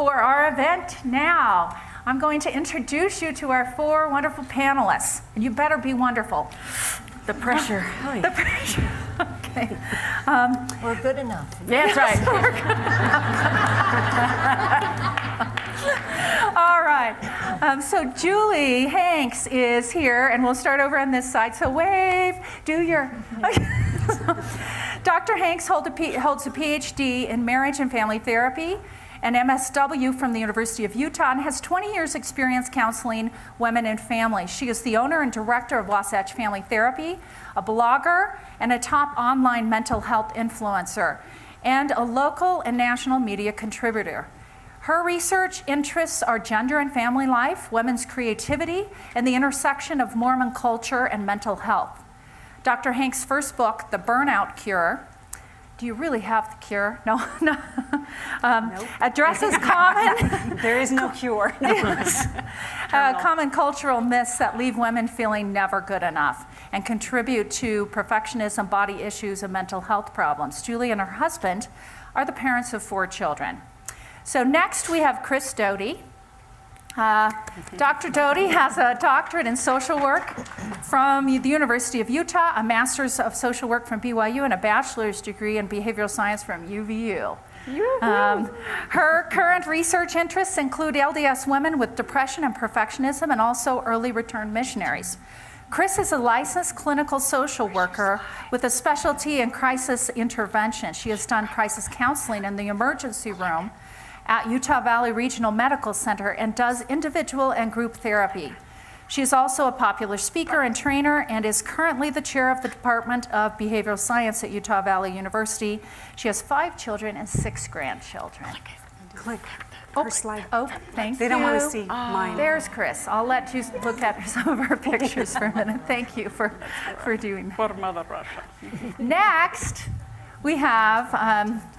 for our event now. I'm going to introduce you to our 4 wonderful panelists. And you better be wonderful. The pressure. The pressure. Okay. We're good enough. That's right. All right. So Julie Hanks is here, and we'll start over on this side. So wave, do your... Dr. Hanks holds a PhD in marriage and family therapy, an MSW from the University of Utah, and has 20 years experience counseling women and families. She is the owner and director of Wasatch Family Therapy, a blogger, and a top online mental health influencer, and a local and national media contributor. Her research interests are gender and family life, women's creativity, and the intersection of Mormon culture and mental health. Dr. Hanks' first book, The Burnout Cure, do you really have the cure? No. Nope. Addresses common... There is no cure. Yes. Common cultural myths that leave women feeling never good enough and contribute to perfectionism, body issues, and mental health problems. Julie and her husband are the parents of 4 children. So next we have Kris Doty. Dr. Doty has a doctorate in social work from the University of Utah, a master's of social work from BYU, and a bachelor's degree in behavioral science from UVU. Her current research interests include LDS women with depression and perfectionism, and also early return missionaries. Kris is a licensed clinical social worker with a specialty in crisis intervention. She has done crisis counseling in the emergency room at Utah Valley Regional Medical Center and does individual and group therapy. She is also a popular speaker and trainer and is currently the chair of the Department of Behavioral Science at Utah Valley University. She has 5 children and 6 grandchildren. Click. Oh, Her slide. oh, thank They you. don't want to see mine. There's Kris. I'll let you look at some of her pictures for a minute. Thank you for doing that. For Mother Russia. Next, we have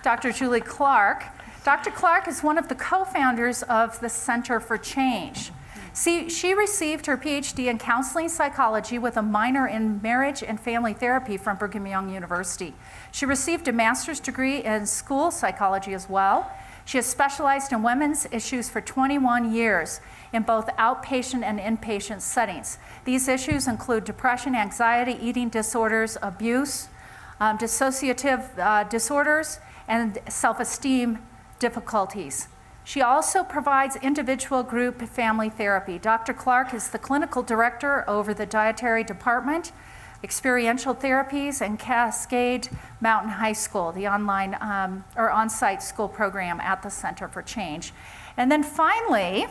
Dr. Julie Clark. Dr. Clark is one of the co-founders of the Center for Change. She received her PhD in counseling psychology with a minor in marriage and family therapy from Brigham Young University. She received a master's degree in school psychology as well. She has specialized in women's issues for 21 years in both outpatient and inpatient settings. These issues include depression, anxiety, eating disorders, abuse, dissociative disorders, and self-esteem difficulties. She also provides individual group family therapy. Dr. Clark is the clinical director over the dietary department, experiential therapies, and Cascade Mountain High School, the online or on-site school program at the Center for Change. And then finally,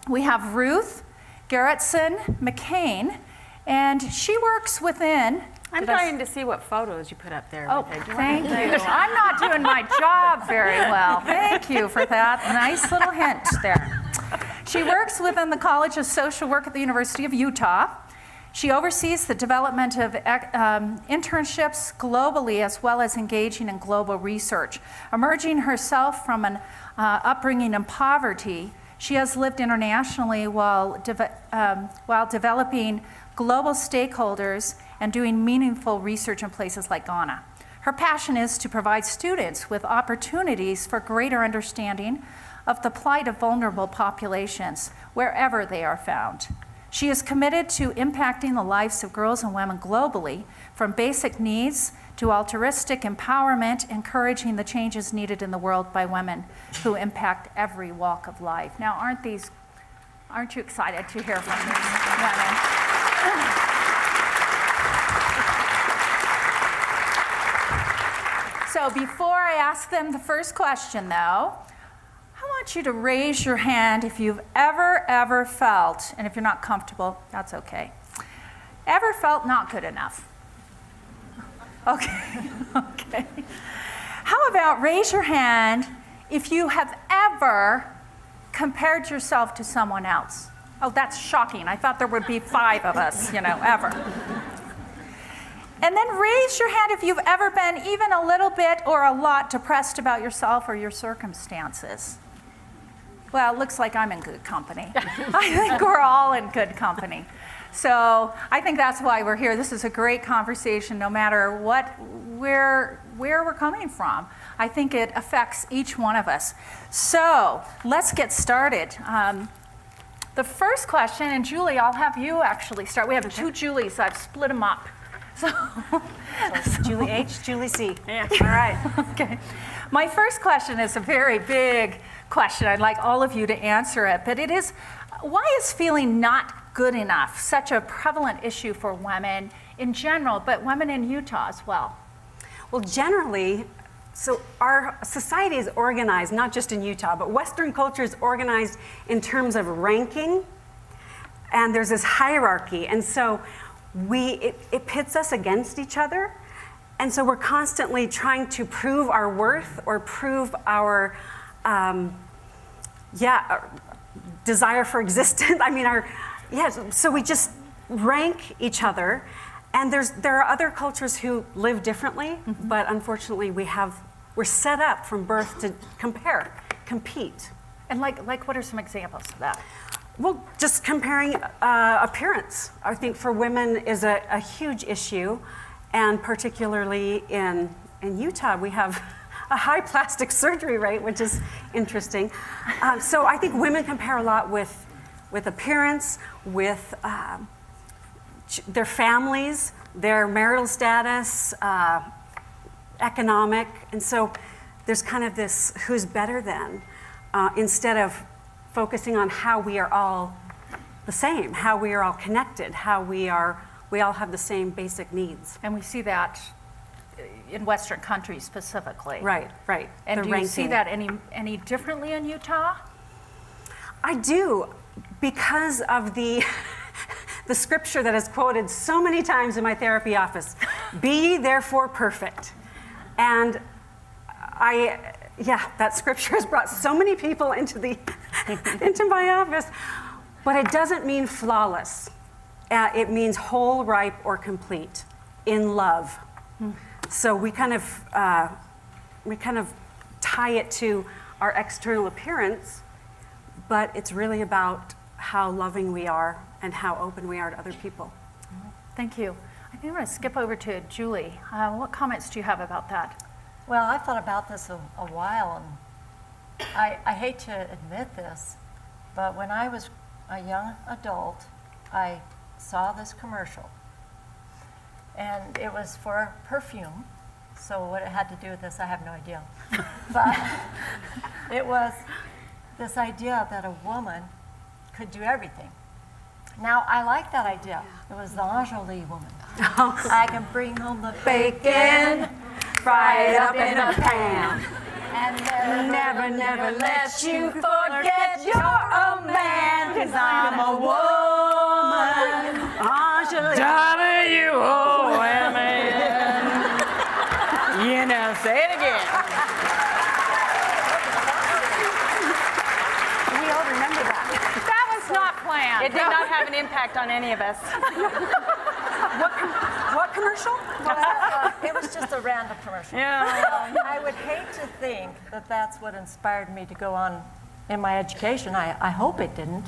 we have Ruth Gerritsen-McKane, and she works within... I'm trying to see what photos you put up there. Oh, thank you. I'm not doing my job very well. Thank you for that nice little hint there. She works within the College of Social Work at the University of Utah. She oversees the development of internships globally, as well as engaging in global research. Emerging herself from an upbringing in poverty, she has lived internationally while developing global stakeholders and doing meaningful research in places like Ghana. Her passion is to provide students with opportunities for greater understanding of the plight of vulnerable populations wherever they are found. She is committed to impacting the lives of girls and women globally, from basic needs to altruistic empowerment, encouraging the changes needed in the world by women who impact every walk of life. Now, aren't you excited to hear from these women? So before I ask them the first question, though, I want you to raise your hand if you've ever felt, and if you're not comfortable, that's okay, ever felt not good enough? Okay, okay. How about raise your hand if you have ever compared yourself to someone else? Oh, that's shocking. I thought there would be 5 of us, ever. And then raise your hand if you've ever been even a little bit or a lot depressed about yourself or your circumstances. Well, it looks like I'm in good company. I think we're all in good company. So I think that's why we're here. This is a great conversation, no matter where we're coming from. I think it affects each one of us. So let's get started. The first question, and Julie, I'll have you actually start. We have two Julies. I've split them up. So Julie H, Julie C. Yeah. All right. Okay. My first question is a very big question. I'd like all of you to answer it. But it is, why is feeling not good enough such a prevalent issue for women in general, but women in Utah as well? Well, generally, so our society is organized, not just in Utah, but Western culture is organized in terms of ranking. And there's this hierarchy. And so it pits us against each other. And so we're constantly trying to prove our worth or prove our, our desire for existence. I mean, so we just rank each other. And there are other cultures who live differently, but unfortunately we're set up from birth to compete. And like what are some examples of that? Well, just comparing appearance, I think for women is a huge issue. And particularly in Utah, we have a high plastic surgery rate, which is interesting. So I think women compare a lot with appearance, with their families, their marital status, economic. And so there's kind of this who's better than, instead of focusing on how we are all the same, how we are all connected, how we all have the same basic needs. And we see that in Western countries specifically. Right. And The do you see ranking. that any differently in Utah? I do, because of the scripture that is quoted so many times in my therapy office. Be ye therefore perfect. And that scripture has brought so many people into my office. But it doesn't mean flawless. It means whole, ripe, or complete in love. So we kind of tie it to our external appearance, but it's really about how loving we are and how open we are to other people. Thank you. I think I'm going to skip over to Julie. What comments do you have about that? Well, I thought about this a while, and I hate to admit this, but when I was a young adult, I saw this commercial. And it was for perfume. So what it had to do with this, I have no idea. But it was this idea that a woman could do everything. Now, I like that idea. It was the Anjali woman. I can bring home the bacon, fry it up in a pan, and never let you forget you're a man, 'cause I'm a woman. Anjali. Darling, you owe a man. You know, say it again. We all remember that. That was not planned. It did not have an impact on any of us. What commercial? It was just a random commercial. Yeah. I would hate to think that that's what inspired me to go on in my education. I hope it didn't.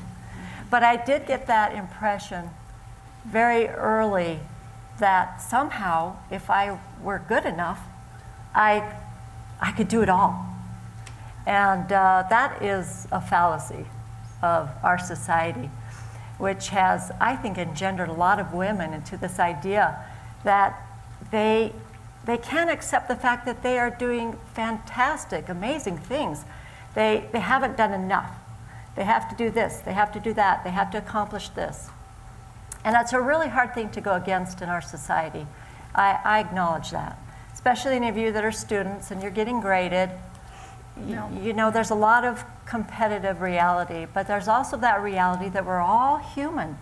But I did get that impression very early that somehow, if I were good enough, I could do it all. And that is a fallacy of our society, which has, I think, engendered a lot of women into this idea that they can't accept the fact that they are doing fantastic, amazing things. They haven't done enough. They have to do this, they have to do that, they have to accomplish this. And that's a really hard thing to go against in our society. I acknowledge that. Especially any of you that are students and you're getting graded. You know, there's a lot of competitive reality, but there's also that reality that we're all human,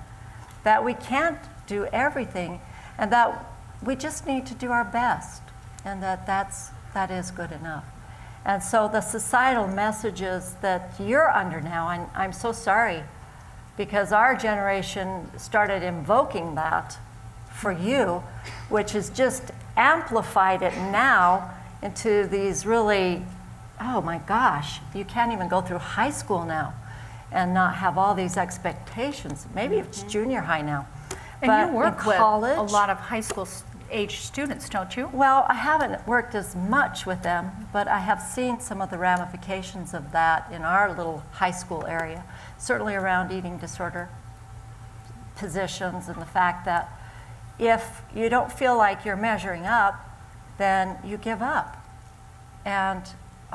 that we can't do everything, and that we just need to do our best, and that is good enough. And so the societal messages that you're under now, and I'm so sorry, because our generation started invoking that for you, which has just amplified it now into these really, oh my gosh, you can't even go through high school now and not have all these expectations. Maybe it's junior high now. And but you work in with college, a lot of high school age students, don't you? Well, I haven't worked as much with them, but I have seen some of the ramifications of that in our little high school area, certainly around eating disorder positions and the fact that if you don't feel like you're measuring up, then you give up. And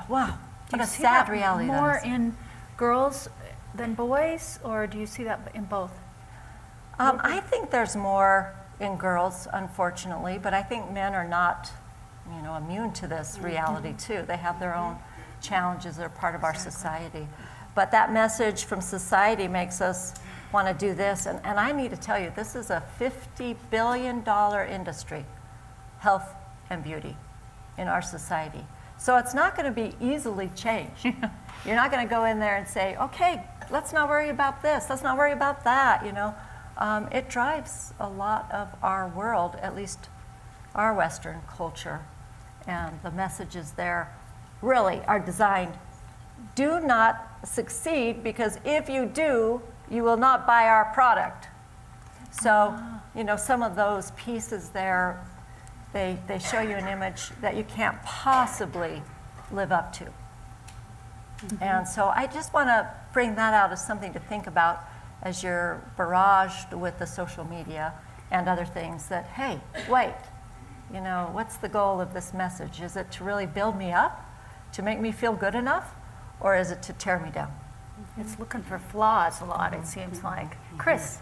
wow, what a sad reality more that is. in girls than boys, or do you see that in both? I think there's more in girls, unfortunately, but I think men are not, immune to this reality too. They have their own challenges. They're part of our society. But that message from society makes us want to do this. And I need to tell you, this is a $50 billion industry, health and beauty, in our society. So it's not going to be easily changed. You're not going to go in there and say, okay, let's not worry about this, let's not worry about that, It drives a lot of our world, at least our Western culture. And the messages there really are designed, do not succeed, because if you do, you will not buy our product. So, some of those pieces there, they show you an image that you can't possibly live up to. And so I just want to bring that out as something to think about as you're barraged with the social media and other things that, hey, wait, what's the goal of this message? Is it to really build me up, to make me feel good enough, or is it to tear me down? It's looking for flaws a lot, it seems like. Kris?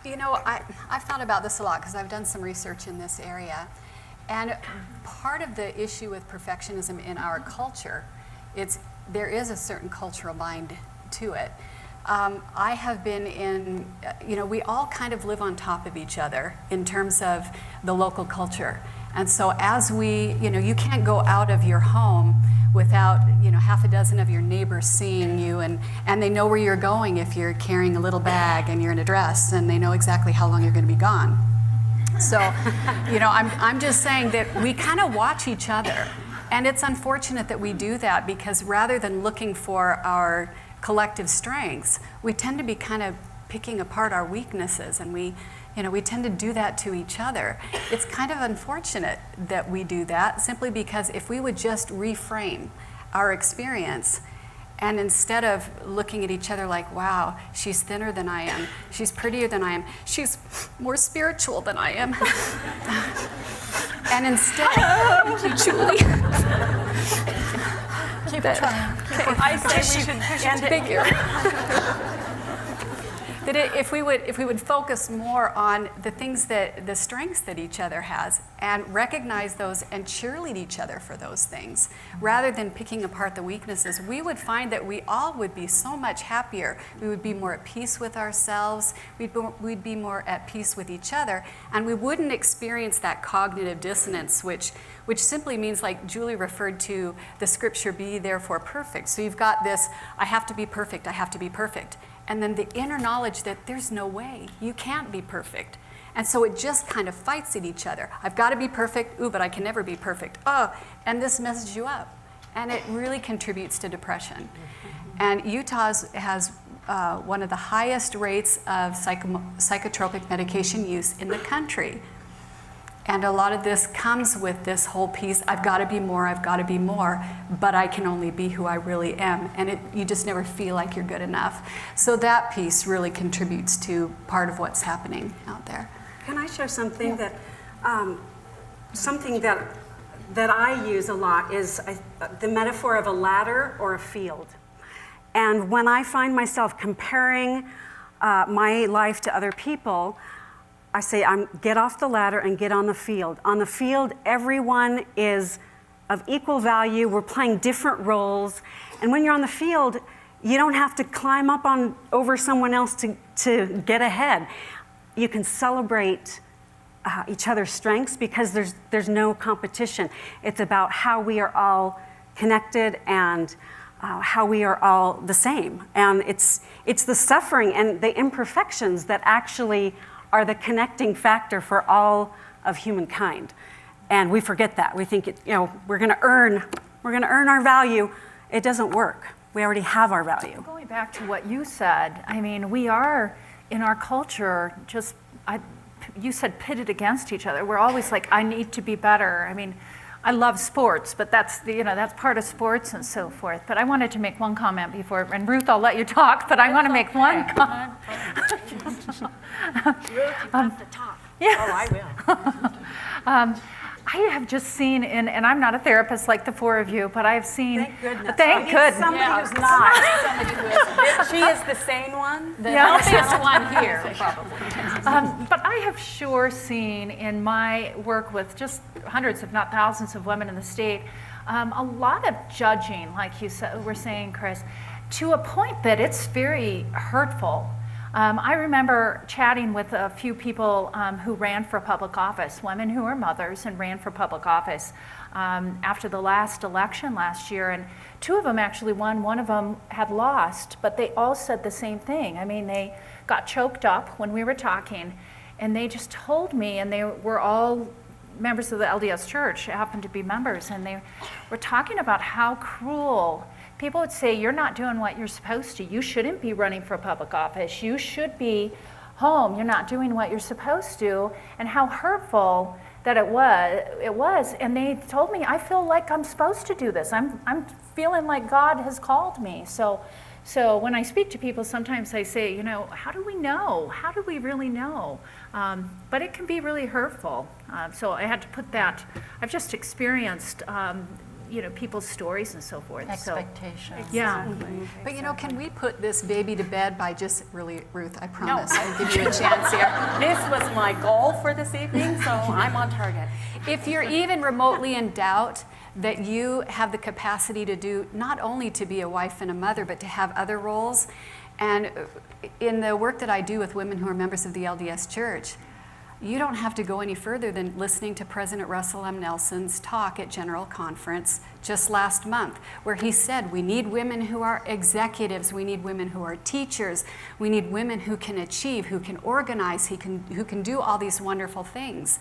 I've thought about this a lot because I've done some research in this area. And part of the issue with perfectionism in our culture, there is a certain cultural bind to it. I have been in, we all kind of live on top of each other in terms of the local culture. And so as you can't go out of your home without, half a dozen of your neighbors seeing you, and they know where you're going if you're carrying a little bag and you're in a dress, and they know exactly how long you're going to be gone. So, I'm just saying that we kind of watch each other. And it's unfortunate that we do that, because rather than looking for our collective strengths, we tend to be kind of picking apart our weaknesses, and we tend to do that to each other. It's kind of unfortunate that we do that, simply because if we would just reframe our experience, and instead of looking at each other like, wow, she's thinner than I am, she's prettier than I am, she's more spiritual than I am. And instead, thank you, Julie. Keep trying. I say we should end it Figure. That if we would focus more on the strengths that each other has, and recognize those and cheerlead each other for those things, rather than picking apart the weaknesses, we would find that we all would be so much happier. We would be more at peace with ourselves. We'd be more at peace with each other, and we wouldn't experience that cognitive dissonance, which simply means, like Julie referred to the scripture, be therefore perfect. So you've got this, I have to be perfect, I have to be perfect. And then the inner knowledge that there's no way, you can't be perfect. And so it just kind of fights at each other. I've got to be perfect, but I can never be perfect. And this messes you up. And it really contributes to depression. And Utah has one of the highest rates of psychotropic medication use in the country. And a lot of this comes with this whole piece, I've got to be more, but I can only be who I really am. And you just never feel like you're good enough. So that piece really contributes to part of what's happening out there. Can I share something that I use a lot is the metaphor of a ladder or a field. And when I find myself comparing my life to other people, I say, get off the ladder and get on the field. On the field, everyone is of equal value. We're playing different roles. And when you're on the field, you don't have to climb up over someone else to get ahead. You can celebrate each other's strengths, because there's no competition. It's about how we are all connected and how we are all the same. And it's the suffering and the imperfections that actually are the connecting factor for all of humankind. And we forget that. We think we're going to earn our value. It doesn't work. We already have our value. Going back to what you said, I mean, we are in our culture you said pitted against each other. We're always like, I need to be better. I mean, I love sports, but that's that's part of sports and so forth. But I wanted to make one comment before, and Ruth, I'll let you talk, but I want to make one comment. Ruth, you have to talk. Yeah. Oh, I will. I have just seen, and I'm not a therapist like the four of you, but I've seen. Thank goodness. Thank goodness. Somebody who's not. She is the sane one. The healthiest one here, probably. But I have sure seen in my work with just hundreds, if not thousands, of women in the state, a lot of judging, like you were saying, Kris, to a point that it's very hurtful. I remember chatting with a few people who ran for public office, women who were mothers and ran for public office after the last election last year. And two of them actually won, one of them had lost, but they all said the same thing. I mean, they got choked up when we were talking, and they just told me, and they were all members of the LDS Church, happened to be members, and they were talking about how cruel. People would say, you're not doing what you're supposed to. You shouldn't be running for public office. You should be home. You're not doing what you're supposed to. And how hurtful that it was. And they told me, I feel like I'm supposed to do this. I'm feeling like God has called me. So when I speak to people, sometimes I say, how do we know? How do we really know? But it can be really hurtful. So I had to put that. I've just experienced people's stories and so forth. Expectations. So, yeah. But can we put this baby to bed by just really, Ruth, I promise, I'll give you a chance here. This was my goal for this evening, so I'm on target. If you're even remotely in doubt that you have the capacity to do, not only to be a wife and a mother, but to have other roles, and in the work that I do with women who are members of the LDS Church, you don't have to go any further than listening to President Russell M. Nelson's talk at General Conference just last month, where he said we need women who are executives, we need women who are teachers, we need women who can achieve, who can organize, who can do all these wonderful things.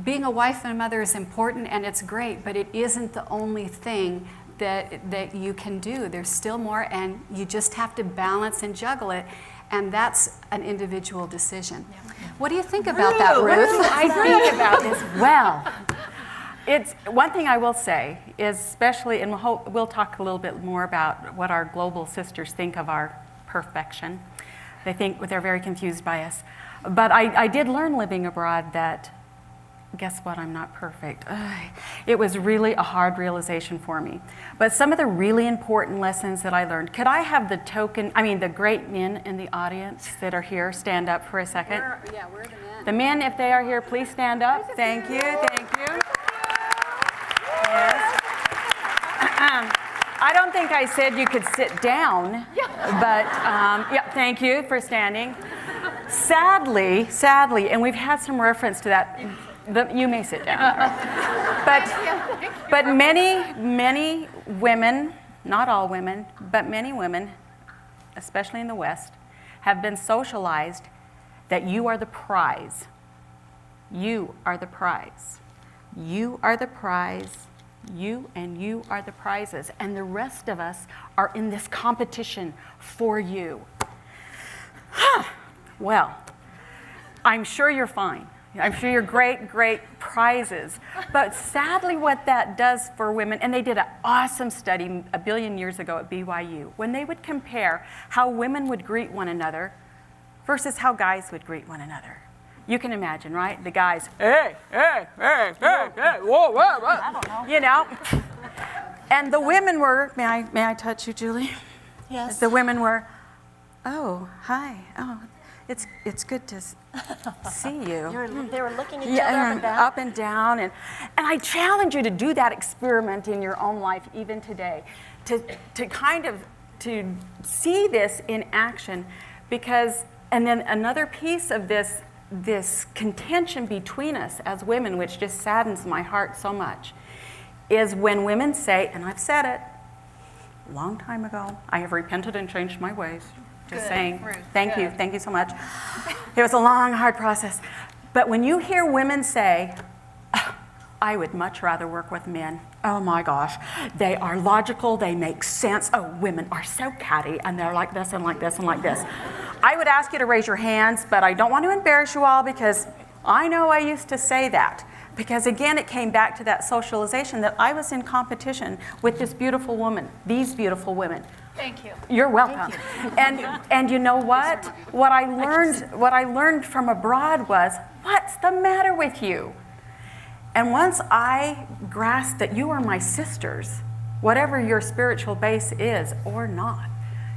Being a wife and a mother is important and it's great, but it isn't the only thing that you can do. There's still more, and you just have to balance and juggle it. And that's an individual decision. Yeah. What do you think about that, Ruth? I think about this. Well, it's one thing I will say is, especially, and we'll talk a little bit more about what our global sisters think of our perfection. They're very confused by us. But I did learn living abroad that, guess what, I'm not perfect. It was really a hard realization for me. But some of the really important lessons that I learned, could I have the great men in the audience that are here stand up for a second? We're the men. The men, if they are here, please stand up. Thank you. Yes. I don't think I said you could sit down, but thank you for standing. Sadly, and we've had some reference to that. You may sit down. But many women, not all women, but many women, especially in the West, have been socialized that you are the prize. You are the prize. You are the prize. You and you are the prizes. And the rest of us are in this competition for you. Well, I'm sure you're fine. I'm sure you're great prizes. But sadly, what that does for women, and they did an awesome study a billion years ago at BYU, when they would compare how women would greet one another versus how guys would greet one another. You can imagine, right? The guys, hey, whoa, whoa. And the women were, may I touch you, Julie? Yes. The women were, oh, hi, oh, it's good to see you. They were looking at each other up and down. And I challenge you to do that experiment in your own life, even today, to kind of to see this in action, because, and then another piece of this contention between us as women, which just saddens my heart so much, is when women say, and I've said it a long time ago, I have repented and changed my ways. Just saying, Ruth, thank you so much. It was a long, hard process. But when you hear women say, I would much rather work with men. Oh my gosh, they are logical, they make sense. Oh, women are so catty, and they're like this and like this and like this. I would ask you to raise your hands, but I don't want to embarrass you all because I know I used to say that. Because again, it came back to that socialization that I was in competition with this beautiful woman, these beautiful women. Thank you. You're welcome. And you know what? What I learned from abroad was, what's the matter with you? And once I grasped that you are my sisters, whatever your spiritual base is or not,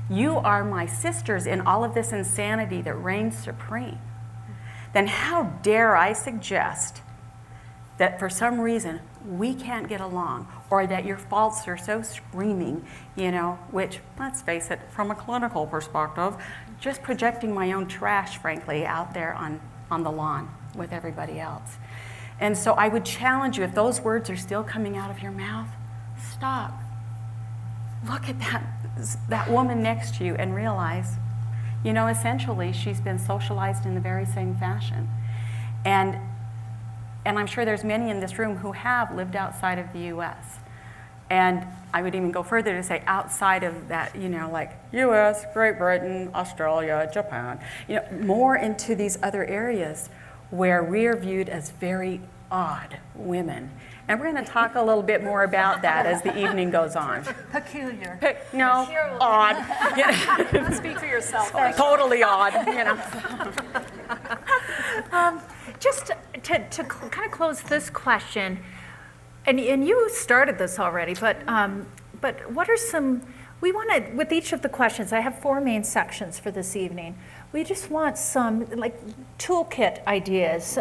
you are my sisters in all of this insanity that reigns supreme, then how dare I suggest that for some reason we can't get along, or that your faults are so screaming, which, let's face it, from a clinical perspective, just projecting my own trash, frankly, out there on the lawn with everybody else. And so I would challenge you, if those words are still coming out of your mouth, stop. Look at that woman next to you and realize, essentially she's been socialized in the very same fashion. And I'm sure there's many in this room who have lived outside of the U.S. And I would even go further to say outside of that, like U.S., Great Britain, Australia, Japan, more into these other areas where we're viewed as very odd women. And we're going to talk a little bit more about that as the evening goes on. Peculiar. Odd. Speak for yourself. Totally odd, Just to kind of close this question, and you started this already, but what are some, we want to, with each of the questions, I have 4 main sections for this evening. We just want some like toolkit ideas.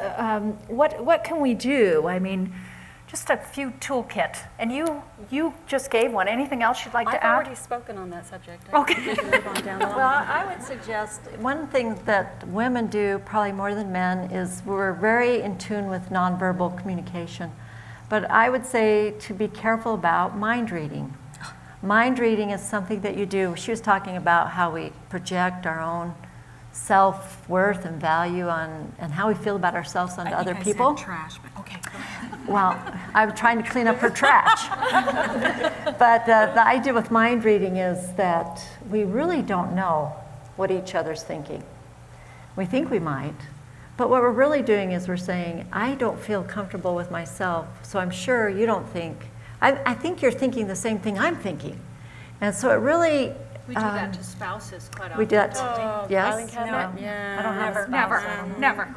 What can we do? I mean, just a few toolkit. And you just gave one. Anything else you'd like to add? I've already spoken on that subject. Okay. Well, I would suggest one thing that women do probably more than men is we're very in tune with nonverbal communication. But I would say to be careful about mind reading. Mind reading is something that you do. She was talking about how we project our own self-worth and value on, and how we feel about ourselves onto other people. Trash, but okay. Well, I'm trying to clean up her trash. But the idea with mind reading is that we really don't know what each other's thinking. We think we might, but what we're really doing is we're saying, I don't feel comfortable with myself, so I'm sure you don't think. I think you're thinking the same thing I'm thinking. And so it really... We do that to spouses quite often. We do that. Yes? No. Yeah. I don't have a spouse. Never.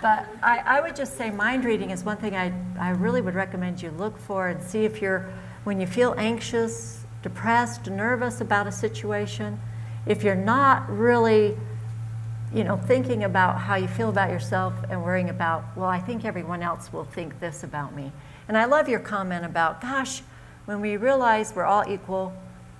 But I would just say mind reading is one thing I really would recommend you look for and see if when you feel anxious, depressed, nervous about a situation, if you're not really, thinking about how you feel about yourself and worrying about, well, I think everyone else will think this about me. And I love your comment about, gosh, when we realize we're all equal,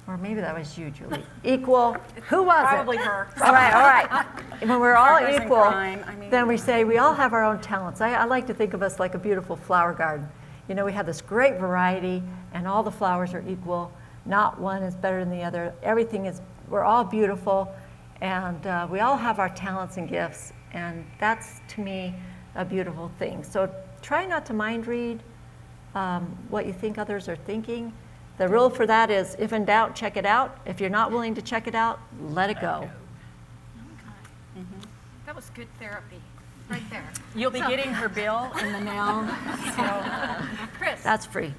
or maybe that was you, Julie. Equal. Who was Probably it? her. All right. When we're all Partners in equal, crime, then we say we all have our own talents. I like to think of us like a beautiful flower garden. We have this great variety, and all the flowers are equal. Not one is better than the other. We're all beautiful, and we all have our talents and gifts, and that's, to me, a beautiful thing. So try not to mind read what you think others are thinking. The rule for that is, if in doubt, check it out. If you're not willing to check it out, let it go. Okay. That was good therapy, right there. You'll be getting her bill in the mail. Kris. That's free.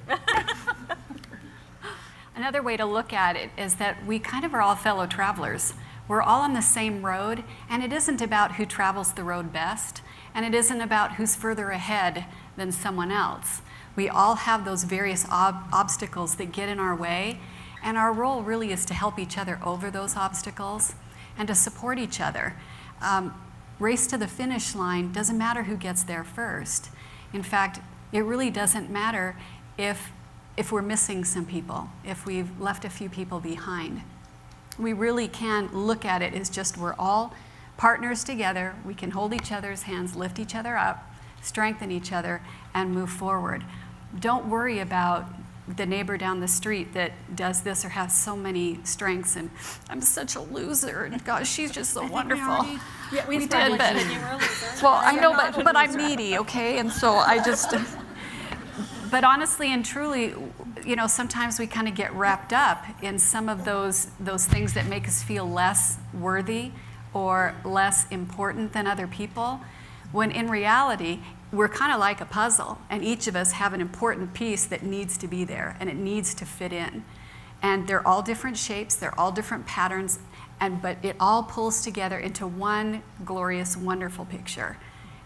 Another way to look at it is that we kind of are all fellow travelers. We're all on the same road, and it isn't about who travels the road best, and it isn't about who's further ahead than someone else. We all have those various obstacles that get in our way, and our role really is to help each other over those obstacles and to support each other. Race to the finish line doesn't matter who gets there first. In fact, it really doesn't matter if we're missing some people, if we've left a few people behind. We really can look at it as just we're all partners together. We can hold each other's hands, lift each other up, strengthen each other, and move forward. Don't worry about the neighbor down the street that does this or has so many strengths, and I'm such a loser, and gosh, she's just so wonderful. We did, but well, I know, but I'm needy, okay, and so I just. But honestly and truly, you know, sometimes we kind of get wrapped up in some of those things that make us feel less worthy or less important than other people, when in reality, we're kind of like a puzzle, and each of us have an important piece that needs to be there, and it needs to fit in. And they're all different shapes, they're all different patterns, but it all pulls together into one glorious, wonderful picture.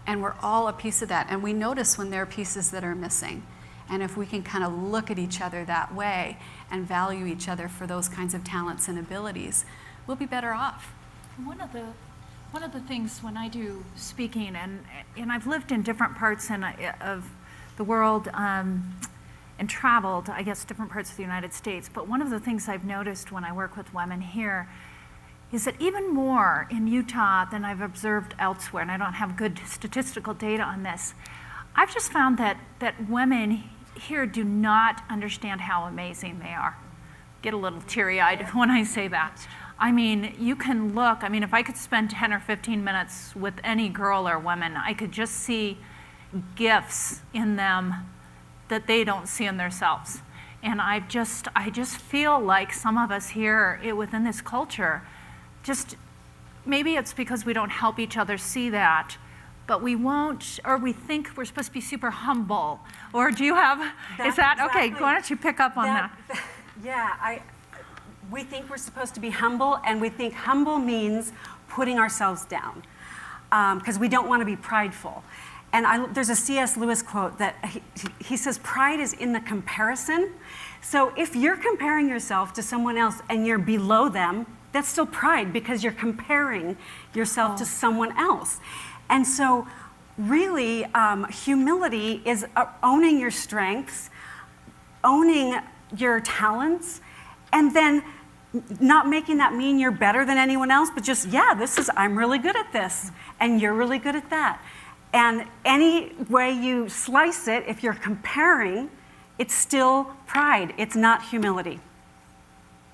And we're all a piece of that, and we notice when there are pieces that are missing. And if we can kind of look at each other that way and value each other for those kinds of talents and abilities, we'll be better off. One of the things when I do speaking, and I've lived in different parts of the world and traveled, I guess, different parts of the United States, but one of the things I've noticed when I work with women here is that even more in Utah than I've observed elsewhere, and I don't have good statistical data on this, I've just found that women here do not understand how amazing they are. Get a little teary-eyed when I say that. I mean, you can look, I mean, if I could spend 10 or 15 minutes with any girl or woman, I could just see gifts in them that they don't see in themselves. And I just feel like some of us here within this culture, just maybe it's because we don't help each other see that, but we won't, or we think we're supposed to be super humble. Or do you have, is that, exactly. okay, why don't you pick up on that? Yeah, we think we're supposed to be humble, and we think humble means putting ourselves down, because we don't want to be prideful. And there's a C.S. Lewis quote that he says, pride is in the comparison. So if you're comparing yourself to someone else and you're below them, that's still pride, because you're comparing yourself to someone else. And so really, humility is owning your strengths, owning your talents, and then not making that mean you're better than anyone else, but just, yeah, I'm really good at this, and you're really good at that. And any way you slice it, if you're comparing, it's still pride. It's not humility.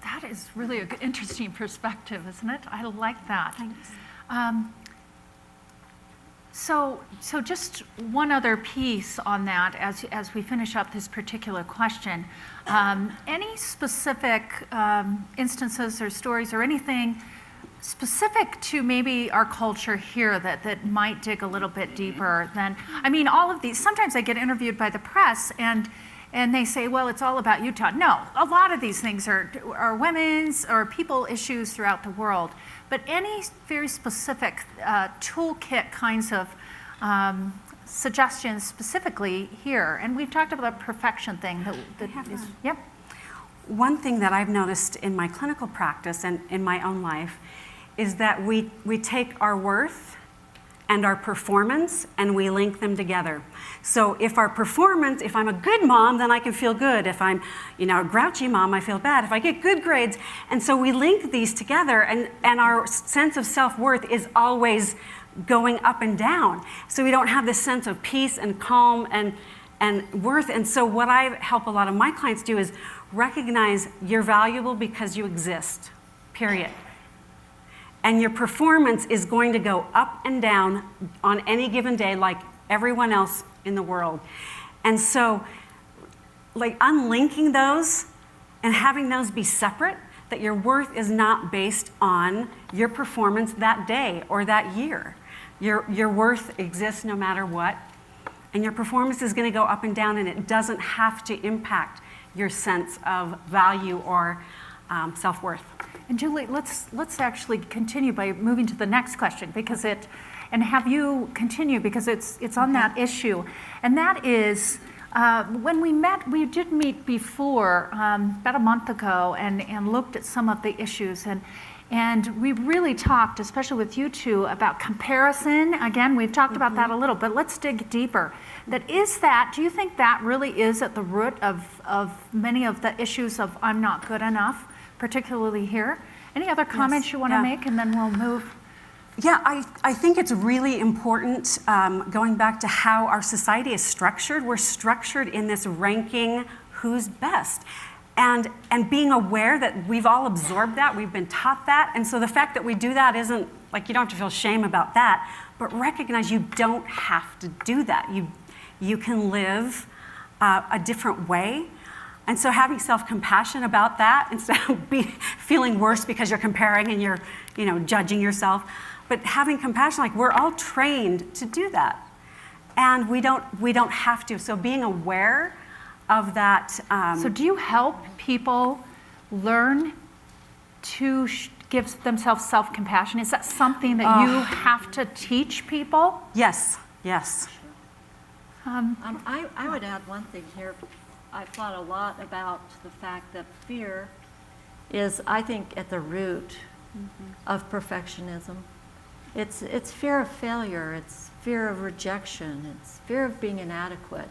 That is really an interesting perspective, isn't it? I like that. Thanks. So just one other piece on that as we finish up this particular question. Any specific instances or stories or anything specific to maybe our culture here that might dig a little bit deeper than, I mean, all of these, sometimes I get interviewed by the press and they say, well, it's all about Utah. No, a lot of these things are women's or people issues throughout the world. But any very specific toolkit kinds of suggestions specifically here, and we've talked about the perfection thing. Yep. One thing that I've noticed in my clinical practice and in my own life is that we take our worth and our performance and we link them together. So if our performance, if I'm a good mom, then I can feel good. If I'm, a grouchy mom, I feel bad. If I get good grades, and so we link these together, and our sense of self-worth is always going up and down. So we don't have this sense of peace and calm and worth. And so what I help a lot of my clients do is recognize you're valuable because you exist, period. And your performance is going to go up and down on any given day like everyone else in the world. And so, like, unlinking those and having those be separate, that your worth is not based on your performance that day or that year. Your worth exists no matter what, and your performance is going to go up and down, and it doesn't have to impact your sense of value or self-worth. And Julie, let's actually continue by moving to the next question, because and have you continue, because it's on that issue, and that is when we did meet before about a month ago and looked at some of the issues, and we really talked, especially with you two, about comparison. Again, we've talked about that a little, but let's dig deeper. Do you think that really is at the root of many of the issues of I'm not good enough, particularly here? Any other comments you want to make, and then we'll move? Yeah, I think it's really important, going back to how our society is structured. We're structured in this ranking who's best. And being aware that we've all absorbed that, we've been taught that, and so the fact that we do that isn't, like, you don't have to feel shame about that, but recognize you don't have to do that. You can live a different way. And so having self-compassion about that instead of feeling worse because you're comparing and you're, judging yourself, but having compassion, like we're all trained to do that. And we don't have to. So being aware of that. So do you help people learn to give themselves self-compassion? Is that something that you have to teach people? Yes. I would add one thing here. I've thought a lot about the fact that fear is, I think, at the root of perfectionism. It's fear of failure, it's fear of rejection, it's fear of being inadequate.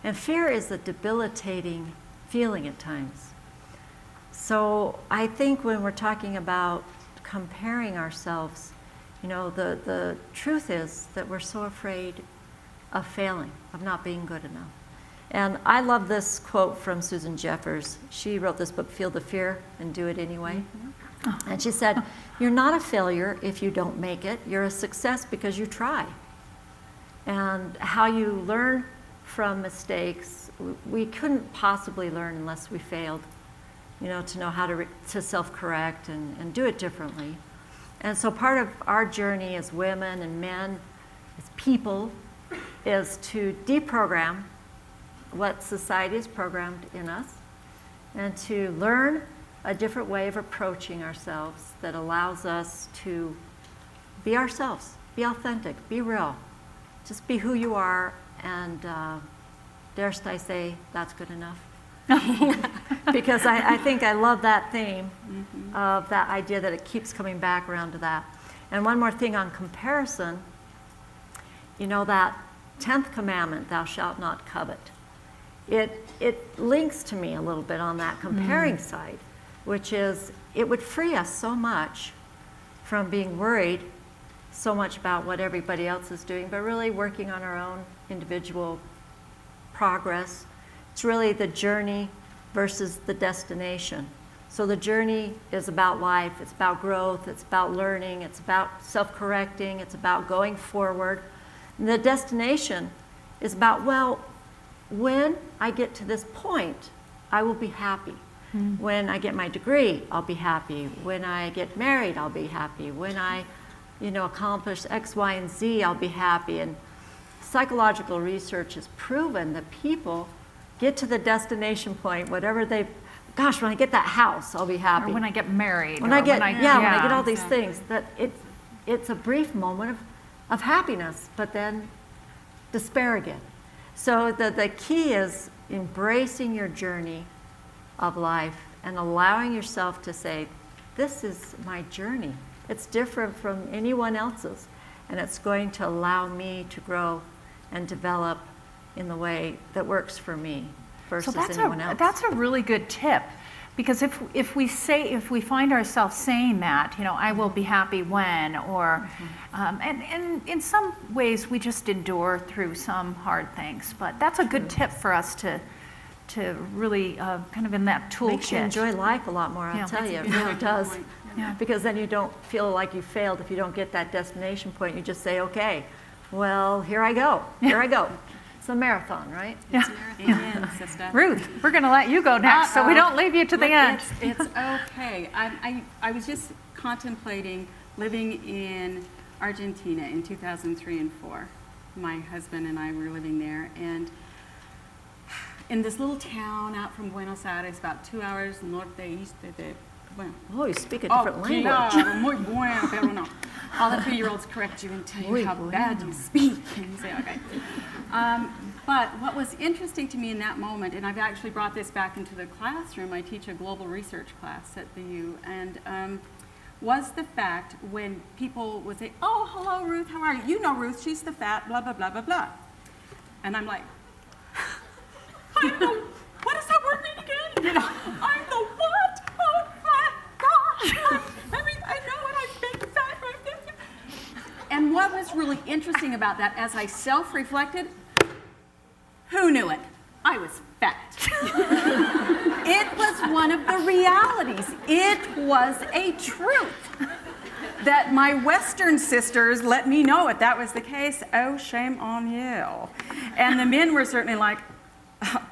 And fear is a debilitating feeling at times. So I think when we're talking about comparing ourselves, the truth is that we're so afraid of failing, of not being good enough. And I love this quote from Susan Jeffers. She wrote this book, Feel the Fear and Do It Anyway. And she said, you're not a failure if you don't make it. You're a success because you try. And how you learn from mistakes, we couldn't possibly learn unless we failed, to know how to self-correct and do it differently. And so part of our journey as women and men, as people, is to deprogram what society has programmed in us and to learn a different way of approaching ourselves that allows us to be ourselves, be authentic, be real. Just be who you are, and dare I say, that's good enough. Because I think I love that theme of that idea that it keeps coming back around to that. And one more thing on comparison, that 10th commandment, thou shalt not covet. It links to me a little bit on that comparing side, which is it would free us so much from being worried so much about what everybody else is doing, but really working on our own individual progress. It's really the journey versus the destination. So the journey is about life, it's about growth, it's about learning, it's about self-correcting, it's about going forward. And the destination is about, when I get to this point, I will be happy. When I get my degree, I'll be happy. When I get married, I'll be happy. When I, accomplish X, Y, and Z, I'll be happy. And psychological research has proven that people get to the destination point, whatever when I get that house, I'll be happy. Or when I get married. When I get all these things, that it's a brief moment of happiness, but then despair again. So the key is embracing your journey of life and allowing yourself to say, this is my journey. It's different from anyone else's, and it's going to allow me to grow and develop in the way that works for me versus anyone else. That's a really good tip, because if we find ourselves saying that, I will be happy when, or and in some ways we just endure through some hard things, but that's a good tip for us to really kind of in that toolkit. Makes you enjoy life a lot more, I'll tell you. It really does. Yeah. Because then you don't feel like you failed if you don't get that destination point. You just say, okay, well, here I go. It's a marathon, right? It's a marathon. Amen, sister. Ruth, we're going to let you go next, so we don't leave you to the end. It's okay. I was just contemplating living in Argentina in 2003 and 4. My husband and I were living there, and in this little town out from Buenos Aires, about 2 hours northeast de. Oh, you speak a different language. Claro, muy bueno, pero no. All the 3-year-olds correct you and tell you how bad you speak, and you say, okay. But what was interesting to me in that moment, and I've actually brought this back into the classroom, I teach a global research class at the U, and was the fact when people would say, oh, hello, Ruth, how are you? You know Ruth, she's the fat, blah, blah, blah, blah, blah. And I'm like, I'm the, what does that word mean again? I'm the what? Oh my gosh! I know what I'm big fat right there. And what was really interesting about that, as I self-reflected, who knew it? I was fat. It was one of the realities. It was a truth that my Western sisters let me know if that was the case. Oh, shame on you. And the men were certainly like,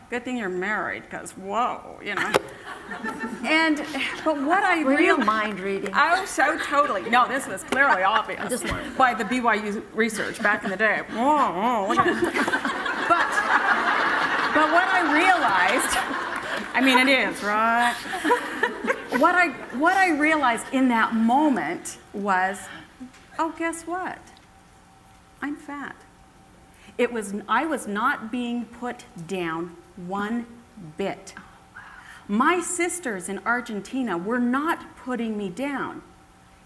good thing you're married, because whoa, you know. But what I Real really mind reading. Oh, so totally. No, this was clearly obvious by the BYU research back in the day. Whoa, look at it. But what I realized, I mean, it is, right? What I realized in that moment was, oh, guess what? I'm fat. I was not being put down one bit. My sisters in Argentina were not putting me down.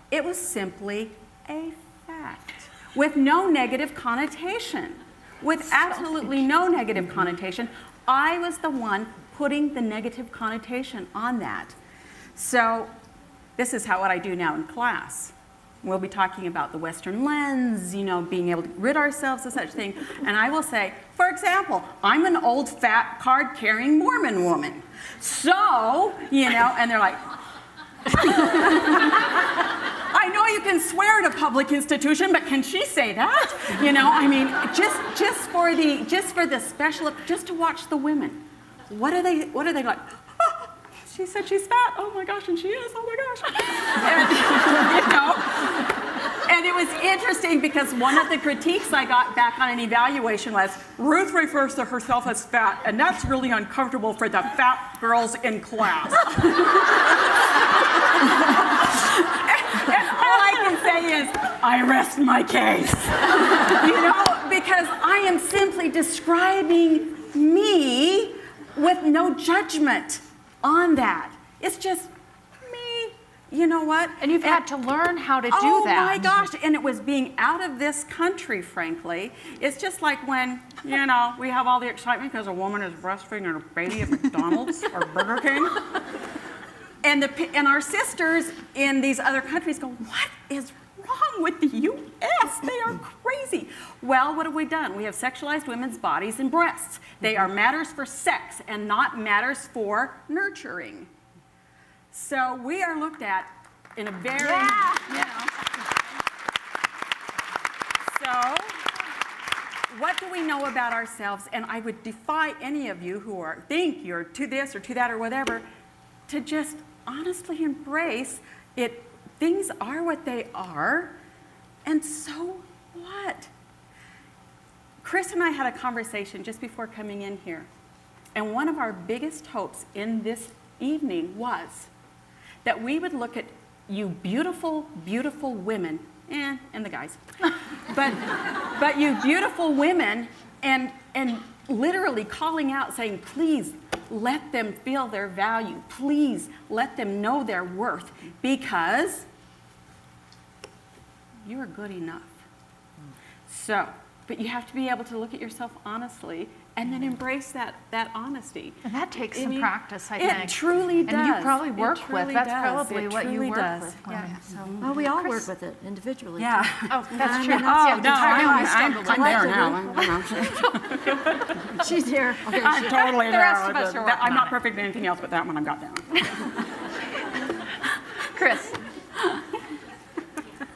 It was simply a fact with no negative connotation. With absolutely no negative connotation. I was the one putting the negative connotation on that. So this is what I do now in class. We'll be talking about the Western lens, you know, being able to rid ourselves of such thing. And I will say, for example, I'm an old, fat, card-carrying Mormon woman. So, you know, and they're like, I know you can swear at a public institution, but can she say that? You know, I mean, just for the special, just to watch the women. What are they like? She said she's fat. Oh my gosh, and she is. Oh my gosh. And, you know, and it was interesting because one of the critiques I got back on an evaluation was, Ruth refers to herself as fat, and that's really uncomfortable for the fat girls in class. And all I can say is, I rest my case. You know, because I am simply describing me with no judgment on that. It's just me. You know what? And you've had to learn how to do oh that. Oh my gosh, and it was being out of this country, frankly. It's just like when, you know, we have all the excitement because a woman is breastfeeding her baby at McDonald's or Burger King. And our sisters in these other countries go, what is wrong with the U.S.? They are crazy. Well, what have we done? We have sexualized women's bodies and breasts. They are matters for sex and not matters for nurturing. So we are looked at in a very, you know. So what do we know about ourselves? And I would defy any of you who think you're to this or to that or whatever to just honestly embrace it. Things are what they are, and so what? Kris and I had a conversation just before coming in here, and one of our biggest hopes in this evening was that we would look at you beautiful, beautiful women, and the guys, but you beautiful women, and literally calling out, saying, please, let them feel their value. Please let them know their worth, because you are good enough. So, but you have to be able to look at yourself honestly and then embrace that honesty. And that takes some practice, I think. It truly does. And you probably work truly with, that's does. probably It what you truly work does. with. Yeah. Women, so. Well, we all work with it individually. Yeah. Oh, that's true. Oh, no, I'm there now. She's here. Okay, I'm totally The there. rest of us are working I'm on not it. perfect at anything else, but that one I've got down. Kris.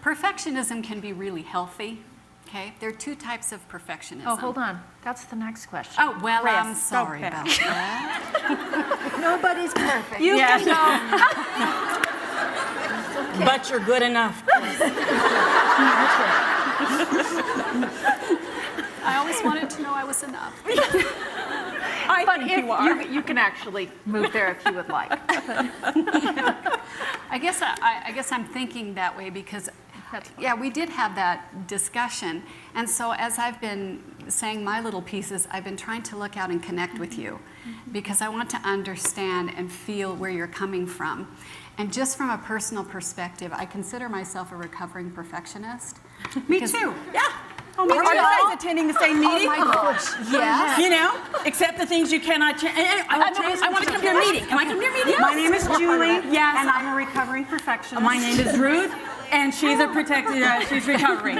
Perfectionism can be really healthy. Okay, there are two types of perfectionism. Oh, hold on. That's the next question. Oh, well, Kris, I'm sorry okay. about that. Nobody's perfect. You can go. But you're good enough. I always wanted to know I was enough. I But think if you are. you can actually move there if you would like. I guess I'm thinking that way because, yeah, we did have that discussion. And so as I've been saying my little pieces, I've been trying to look out and connect with you because I want to understand and feel where you're coming from. And just from a personal perspective, I consider myself a recovering perfectionist. Me too. Yeah. Oh, my Me Are too. you guys attending the same meeting? Oh my gosh, yes. You know, except the things you cannot change. I want to come to your meeting. Can I come to your meeting? My name is Julie, Yes. and I'm a recovering perfectionist. My name is Ruth, and she's a protected. She's recovering.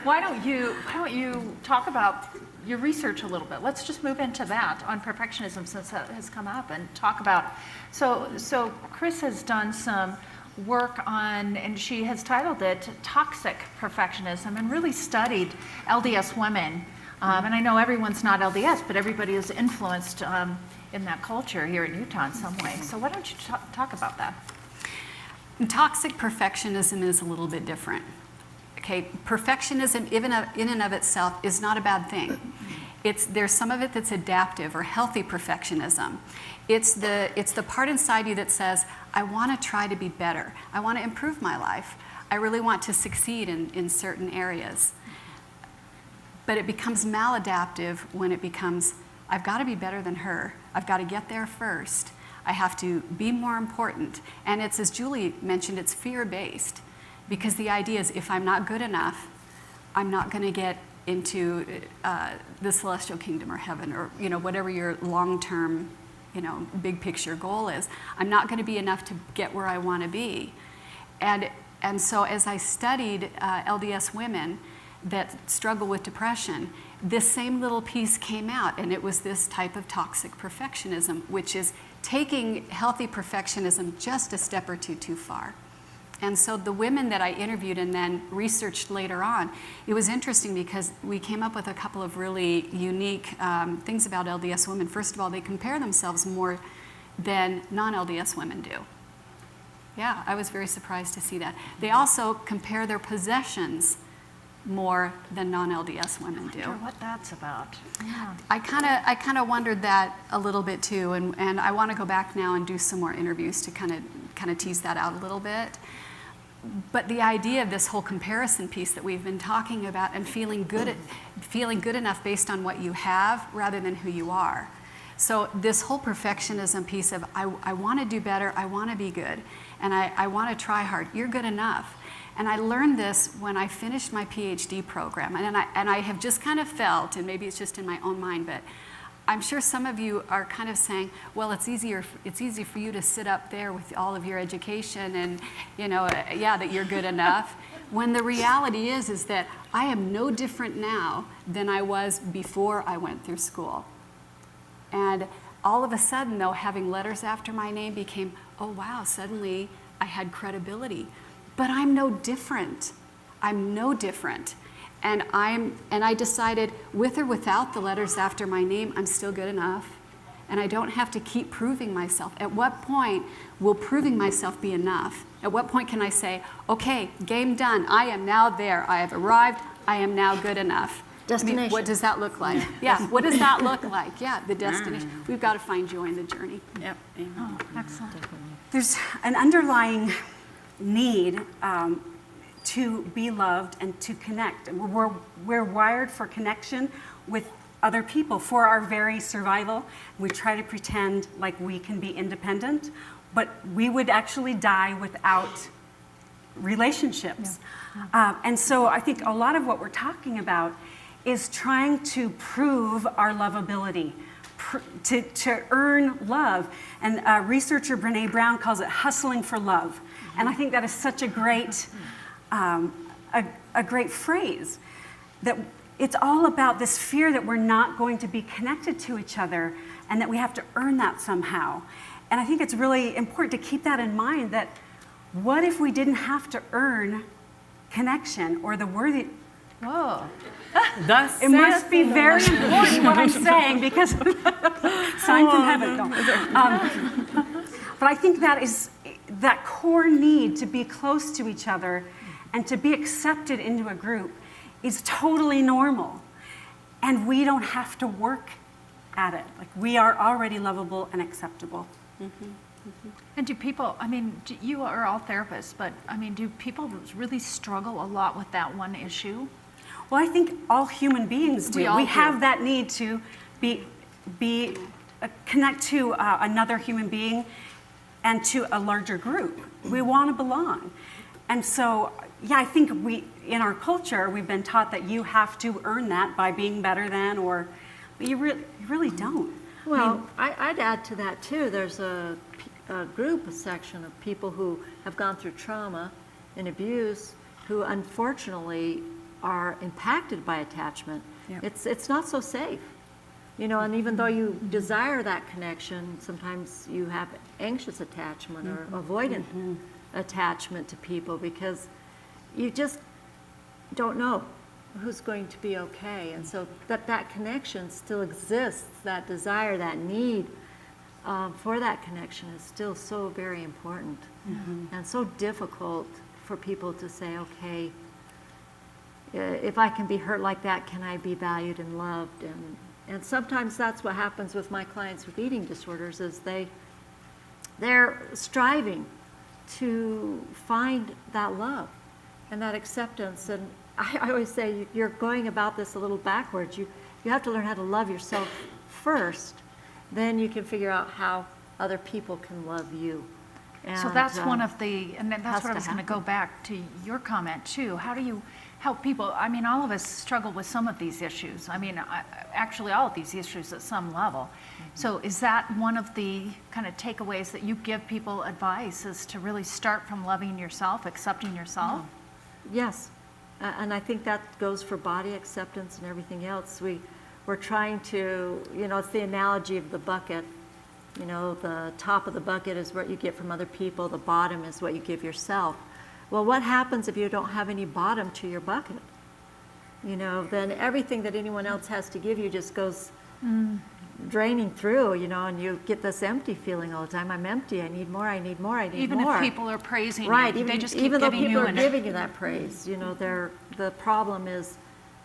Why don't you talk about your research a little bit? Let's just move into that on perfectionism since that has come up and talk about. So Kris has done some work on, and she has titled it Toxic Perfectionism, and really studied LDS women. And I know everyone's not LDS, but everybody is influenced in that culture here in Utah in some way. So why don't you talk about that? Toxic perfectionism is a little bit different. Okay, perfectionism even in and of itself is not a bad thing. There's some of it that's adaptive or healthy perfectionism. It's the part inside you that says, I want to try to be better. I want to improve my life. I really want to succeed in certain areas. But it becomes maladaptive when it becomes, I've got to be better than her. I've got to get there first. I have to be more important. And it's, as Julie mentioned, it's fear-based. Because the idea is, if I'm not good enough, I'm not going to get into the celestial kingdom or heaven, or whatever your long-term, big picture goal is. I'm not going to be enough to get where I want to be. And so as I studied LDS women that struggle with depression, this same little piece came out, and it was this type of toxic perfectionism, which is taking healthy perfectionism just a step or two too far. And so the women that I interviewed and then researched later on, it was interesting because we came up with a couple of really unique things about LDS women. First of all, they compare themselves more than non-LDS women do. Yeah, I was very surprised to see that. They also compare their possessions more than non-LDS women do. I wonder what that's about. Yeah. I kind of wondered that a little bit too, and I want to go back now and do some more interviews to kind of tease that out a little bit. But the idea of this whole comparison piece that we've been talking about, and feeling good enough based on what you have rather than who you are. So this whole perfectionism piece of I want to do better, I want to be good, and I want to try hard. You're good enough. And I learned this when I finished my PhD program, and I have just kind of felt, and maybe it's just in my own mind, but I'm sure some of you are kind of saying, well, it's easy for you to sit up there with all of your education and, yeah, that you're good enough. When the reality is that I am no different now than I was before I went through school. And all of a sudden, though, having letters after my name became, oh, wow, suddenly I had credibility. But I'm no different. I'm no different. And I decided, with or without the letters after my name, I'm still good enough. And I don't have to keep proving myself. At what point will proving myself be enough? At what point can I say, okay, game done. I am now there. I have arrived. I am now good enough. Destination. I mean, what does that look like? Yeah, what does that look like? Yeah, the destination. We've got to find joy in the journry. Yep. Oh, excellent. There's an underlying need to be loved and to connect. We're wired for connection with other people for our very survival. We try to pretend like we can be independent, but we would actually die without relationships. Yeah. And so I think a lot of what we're talking about is trying to prove our lovability, to earn love. And researcher Brene Brown calls it hustling for love. And I think that is such a great great phrase, that it's all about this fear that we're not going to be connected to each other and that we have to earn that somehow. And I think it's really important to keep that in mind, that what if we didn't have to earn connection or the worthy... Whoa. It must be very important what I'm saying, because signs in heaven don't. But I think that core need to be close to each other and to be accepted into a group is totally normal. And we don't have to work at it. Like, we are already lovable and acceptable. Mm-hmm. Mm-hmm. And do people, you are all therapists, but do people really struggle a lot with that one issue? Well, I think all human beings do. We have that need to connect to another human being and to a larger group. We want to belong. And so, yeah, I think in our culture, we've been taught that you have to earn that by being better than, but you really don't. Well, I'd add to that too. There's a section of people who have gone through trauma and abuse who unfortunately are impacted by attachment. Yep. It's not so safe. And even though you desire that connection, sometimes you have anxious attachment or avoidant attachment to people, because you just don't know who's going to be okay. And so that connection still exists, that desire, that need for that connection is still so very important. And so difficult for people to say, okay, if I can be hurt like that, can I be valued and loved? And sometimes that's what happens with my clients with eating disorders, is they're striving to find that love and that acceptance. And I always say you're going about this a little backwards. You have to learn how to love yourself first, then you can figure out how other people can love you. So that's one of the, and then that's has what I to was going to happen. go back to your comment too. How do you help people? I mean, all of us struggle with some of these issues. I mean, actually all of these issues at some level. So is that one of the kind of takeaways that you give people advice, is to really start from loving yourself, accepting yourself? Yes, and I think that goes for body acceptance and everything else. We're trying to, it's the analogy of the bucket. The top of the bucket is what you get from other people, the bottom is what you give yourself. Well, what happens if you don't have any bottom to your bucket? Then everything that anyone else has to give you just goes draining through, and you get this empty feeling all the time. I'm empty, I need more, I need more, I need Even more. if people are praising Right, you, even, they just keep even though giving people you are giving you that praise, the problem is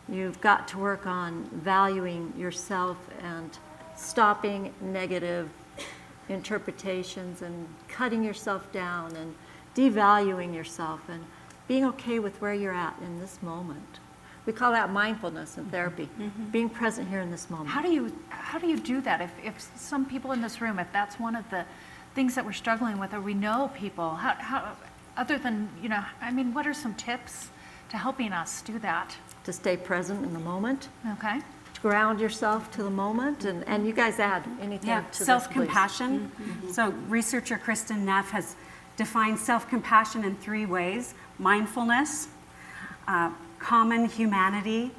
you've got to work on valuing yourself and stopping negative interpretations and cutting yourself down and devaluing yourself and being okay with where you're at in this moment. We call that mindfulness in therapy, being present here in this moment. How do you do that? If some people in this room, if that's one of the things that we're struggling with, or we know people, how other than, what are some tips to helping us do that? To stay present in the moment, Okay. to ground yourself to the moment, and you guys add anything to this, please. Self-compassion. So researcher Kristen Neff has defined self-compassion in 3 ways: mindfulness, common humanity,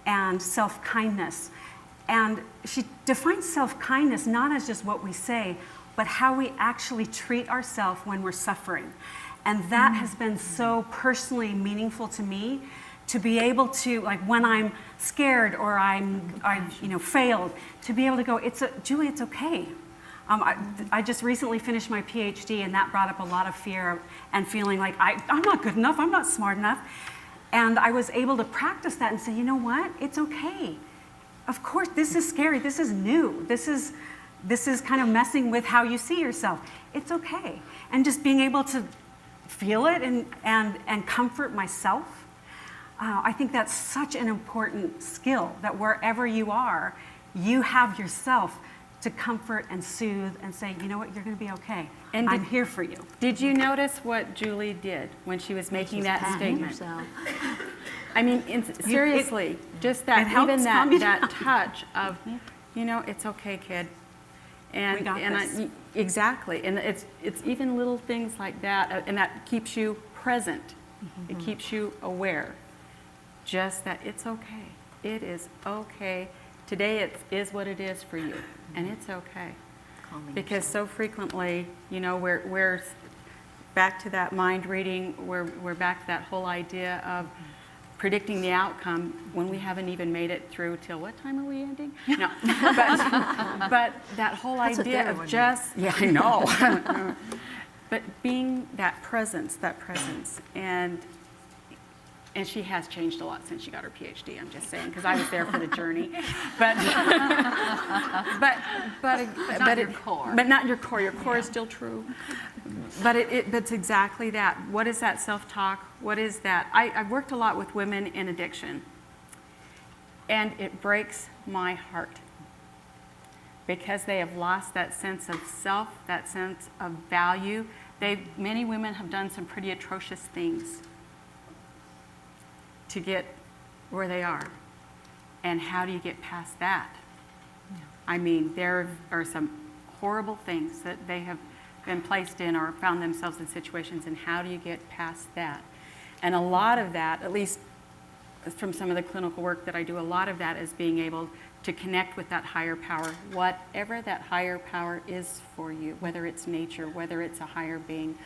and self-kindness. And she defines self-kindness not as just what we say, but how we actually treat ourselves when we're suffering. And that has been so personally meaningful to me, to be able to, like when I'm scared or I failed, to be able to go, Julie, it's okay. I just recently finished my PhD, and that brought up a lot of fear and feeling like I'm not good enough, I'm not smart enough. And I was able to practice that and say, you know what, it's okay. Of course, this is scary, this is new, this is kind of messing with how you see yourself. It's okay. And just being able to feel it and comfort myself. I think that's such an important skill, that wherever you are, you have yourself to comfort and soothe and say, you know what, you're going to be okay. And I'm here for you. Did you notice what Julie did when she was making that statement? Yourself. I mean, seriously, just that, helps even calm you that down. touch of, it's okay, kid. And, We got this. Exactly, and it's even little things like that, and that keeps you present. It keeps you aware. Just that it's okay. It is okay. Today it is what it is for you, and it's okay. Because so frequently, we're back to that mind reading. We're back to that whole idea of predicting the outcome when we haven't even made it through till what time are we ending? No, but that whole idea of just, yeah, I know. But being that presence, and she has changed a lot since she got her PhD, I'm just saying, because I was there for the journey. But not your core. But not your core. Your core is still true. But it's exactly that. What is that self-talk? What is that? I've worked a lot with women in addiction, and it breaks my heart because they have lost that sense of self, that sense of value. Many women have done some pretty atrocious things to get where they are. And how do you get past that? Yeah. I mean, there are some horrible things that they have been placed in or found themselves in situations, and how do you get past that? And a lot of that, at least from some of the clinical work that I do, a lot of that is being able to connect with that higher power, whatever that higher power is for you, whether it's nature, whether it's a higher being,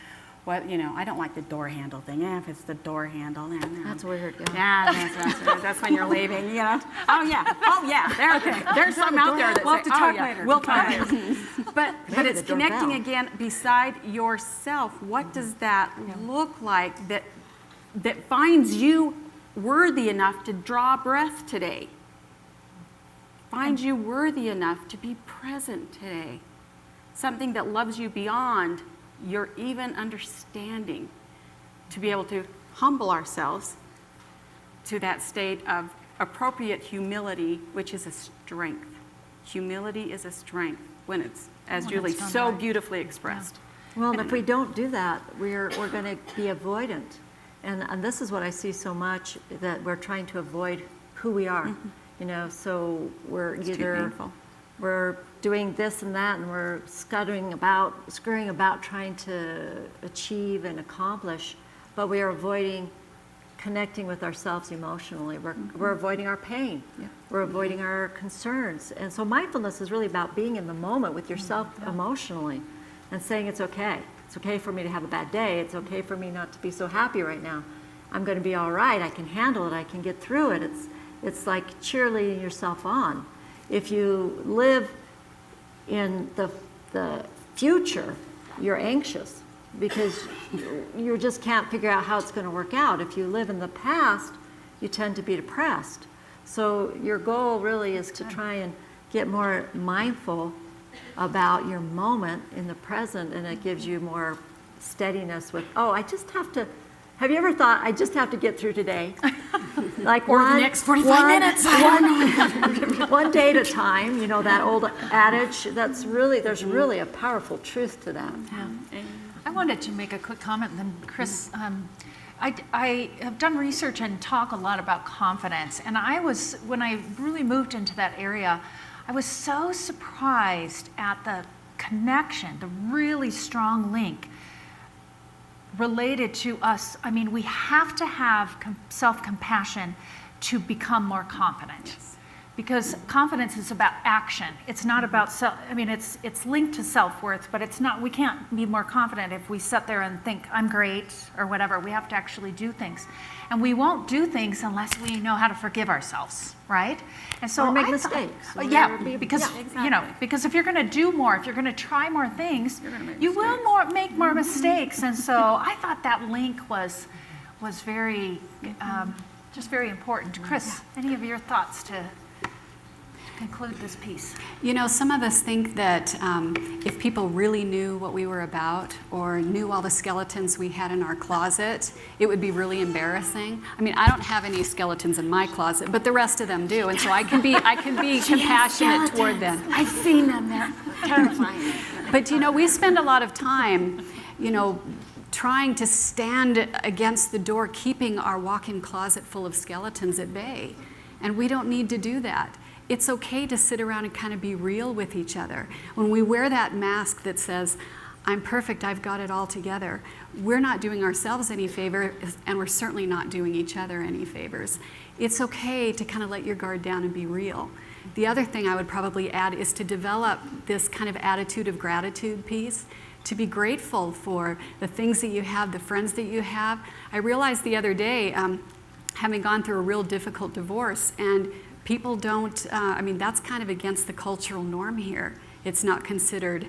what, you know, I don't like the door handle thing. If it's the door handle, That's weird, yeah. Yeah, that's when you're leaving, you know. Oh yeah, there's some out there that We'll have say, to talk yeah, later. we'll talk later. But Maybe it's the doorbell. connecting again beside yourself. What does that look like that finds you worthy enough to draw breath today? Finds you worthy enough to be present today. Something that loves you beyond your even understanding, to be able to humble ourselves to that state of appropriate humility, which is a strength. Humility is a strength when it's, as Julie so beautifully expressed. Well, and if we don't do that, we're going to be avoidant. And this is what I see so much, that we're trying to avoid who we are. You know, so we're It's too either painful. we're doing this and that, and we're scurrying about trying to achieve and accomplish, but we are avoiding connecting with ourselves emotionally. We're avoiding our pain. We're avoiding our concerns. And so mindfulness is really about being in the moment with yourself emotionally and saying it's okay. It's okay for me to have a bad day. It's okay for me not to be so happy right now. I'm going to be all right. I can handle it. I can get through it. It's like cheerleading yourself on. If you live in the future, you're anxious because you just can't figure out how it's going to work out. If you live in the past, you tend to be depressed. So your goal really is to try and get more mindful about your moment in the present, and it gives you more steadiness with, have you ever thought, I just have to get through today? Like Or the next 45 minutes. One day at a time, you know, that old adage, there's really a powerful truth to that. I wanted to make a quick comment, and then Kris, I have done research and talk a lot about confidence, and when I really moved into that area, I was so surprised at the connection, the really strong link related to us. I mean, we have to have self-compassion to become more confident. Because confidence is about action. It's not about it's linked to self-worth, but it's not, we can't be more confident if we sit there and think, I'm great, or whatever. We have to actually do things. And we won't do things unless we know how to forgive ourselves, right? And so Or make mistakes. Because if you're gonna do more, if you're gonna try more things, you will make more mistakes. And so I thought that link was very, just very important. Kris, any of your thoughts to conclude this piece? You know, some of us think that if people really knew what we were about or knew all the skeletons we had in our closet, it would be really embarrassing. I mean, I don't have any skeletons in my closet, but the rest of them do, and so I can be compassionate toward them. I've seen them. They're terrifying. But you know, we spend a lot of time, you know, trying to stand against the door, keeping our walk-in closet full of skeletons at bay, and we don't need to do that. It's okay to sit around and kind of be real with each other. When we wear that mask that says, I'm perfect, I've got it all together, we're not doing ourselves any favor, and we're certainly not doing each other any favors. It's okay to kind of let your guard down and be real. The other thing I would probably add is to develop this kind of attitude of gratitude piece, to be grateful for the things that you have, the friends that you have. I realized the other day, having gone through a real difficult divorce, and people don't, that's kind of against the cultural norm here. It's not considered,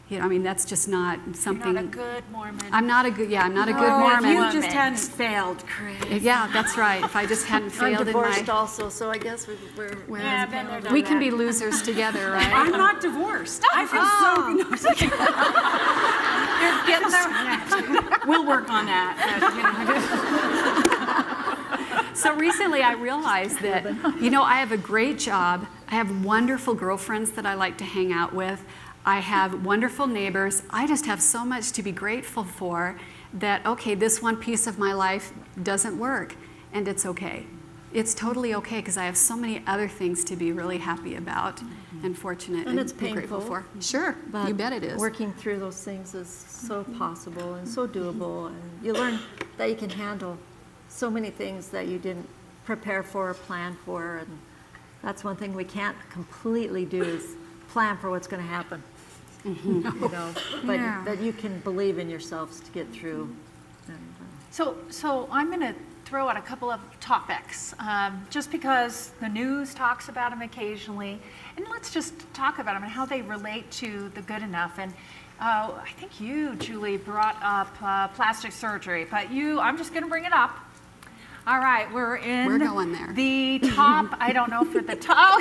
that's just not something. You're not a good Mormon. I'm not a good Mormon. If you just hadn't failed, Kris. Yeah, that's right. If I just hadn't failed I'm divorced in my... also, so I guess we're been there, done We can be losers together, right? I'm not divorced. I feel so... You're getting there. We'll work on that. So recently I realized that, I have a great job. I have wonderful girlfriends that I like to hang out with. I have wonderful neighbors. I just have so much to be grateful for that, okay, this one piece of my life doesn't work, and it's okay. It's totally okay because I have so many other things to be really happy about and fortunate And it's be grateful painful, for. Sure, but you bet it is. working through those things is so possible and so doable, and you learn that you can handle so many things that you didn't prepare for or plan for, and that's one thing we can't completely do is plan for what's going to happen. you know, but that you can believe in yourselves to get through. So I'm going to throw out a couple of topics, just because the news talks about them occasionally, and let's just talk about them and how they relate to the good enough. And I think you, Julie, brought up plastic surgery, but I'm just going to bring it up. All right, we're going there. The top, I don't know if we're the top.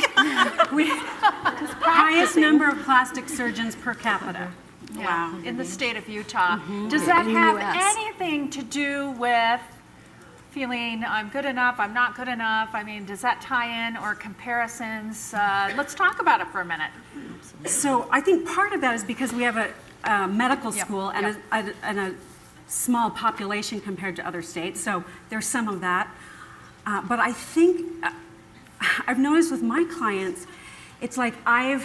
Highest number of plastic surgeons per capita. Yeah, Wow. in the state of Utah. Does that have US. anything to do with feeling I'm good enough, I'm not good enough? I mean, does that tie in, or comparisons? Let's talk about it for a minute. So I think part of that is because we have a medical school and a small population compared to other states, so there's some of that. But I think I've noticed with my clients, it's like I've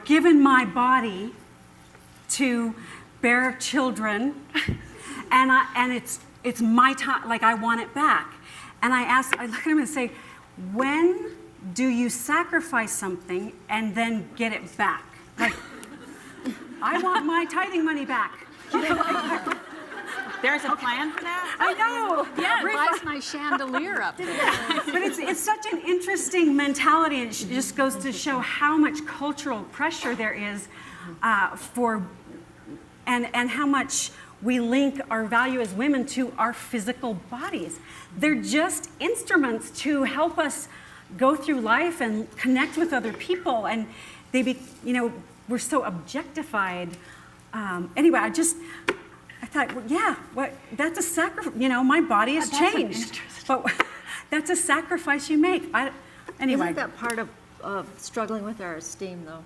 given my body to bear children, and it's my time. Like I want it back, and I look at them and say, when do you sacrifice something and then get it back? Like, I want my tithing money back. There's a plan for that? I know. Yeah, why's my chandelier up there? But it's such an interesting mentality, and it just goes to show how much cultural pressure there is and how much we link our value as women to our physical bodies. They're just instruments to help us go through life and connect with other people, and we're so objectified. Anyway, I thought, well, that's a sacrifice. My body has changed, but that's a sacrifice you make. Anyway. Isn't that part of struggling with our esteem, though?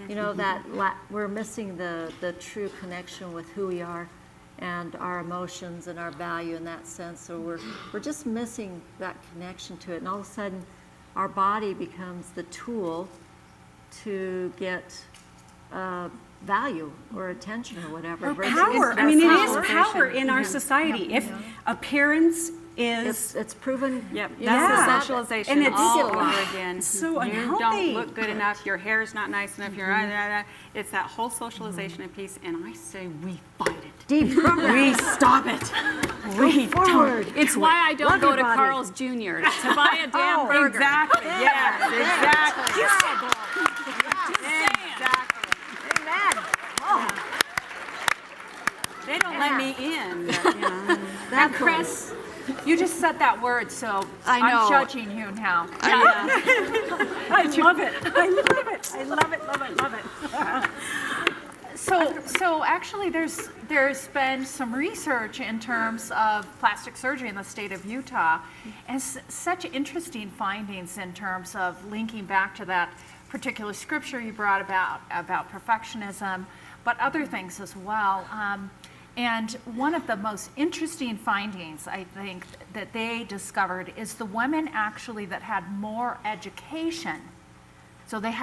You know, that we're missing the true connection with who we are and our emotions and our value in that sense. So we're just missing that connection to it, and all of a sudden, our body becomes the tool to get value or attention or whatever. Or power. I mean, it is power in our society. If appearance is... It's proven. Yep. That's the socialization And it's all over again. so You unhealthy. don't look good enough. Your hair's not nice enough. It's that whole socialization and piece. And I say we fight it. Deep program. We stop it. We Forward. It's why I don't Love go your to body. Carl's Jr. to buy a damn burger. Exactly. Yes. Exactly. They don't let me in. But, And Kris, you just said that word, so I know. I'm judging you now. I love it. I love it. I love it, love it, love it. So actually, there's been some research in terms of plastic surgery in the state of Utah, and such interesting findings in terms of linking back to that particular scripture you brought about perfectionism, but other things as well. And one of the most interesting findings, I think, that they discovered is the women actually that had more education. So they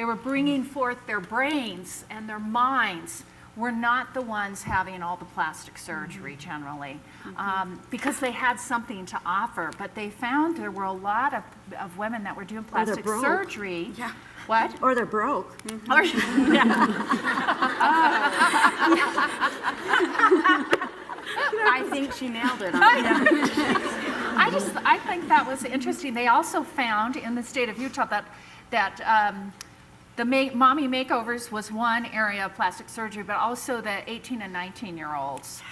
were bringing forth their brains, and their minds were not the ones having all the plastic surgery generally, because they had something to offer. But they found there were a lot of women that were doing plastic broke. surgery. Yeah. What? Or they're broke. Or- I think she nailed it. I think that was interesting. They also found in the state of Utah that the mommy makeovers was one area of plastic surgery, but also the 18 and 19-year-olds,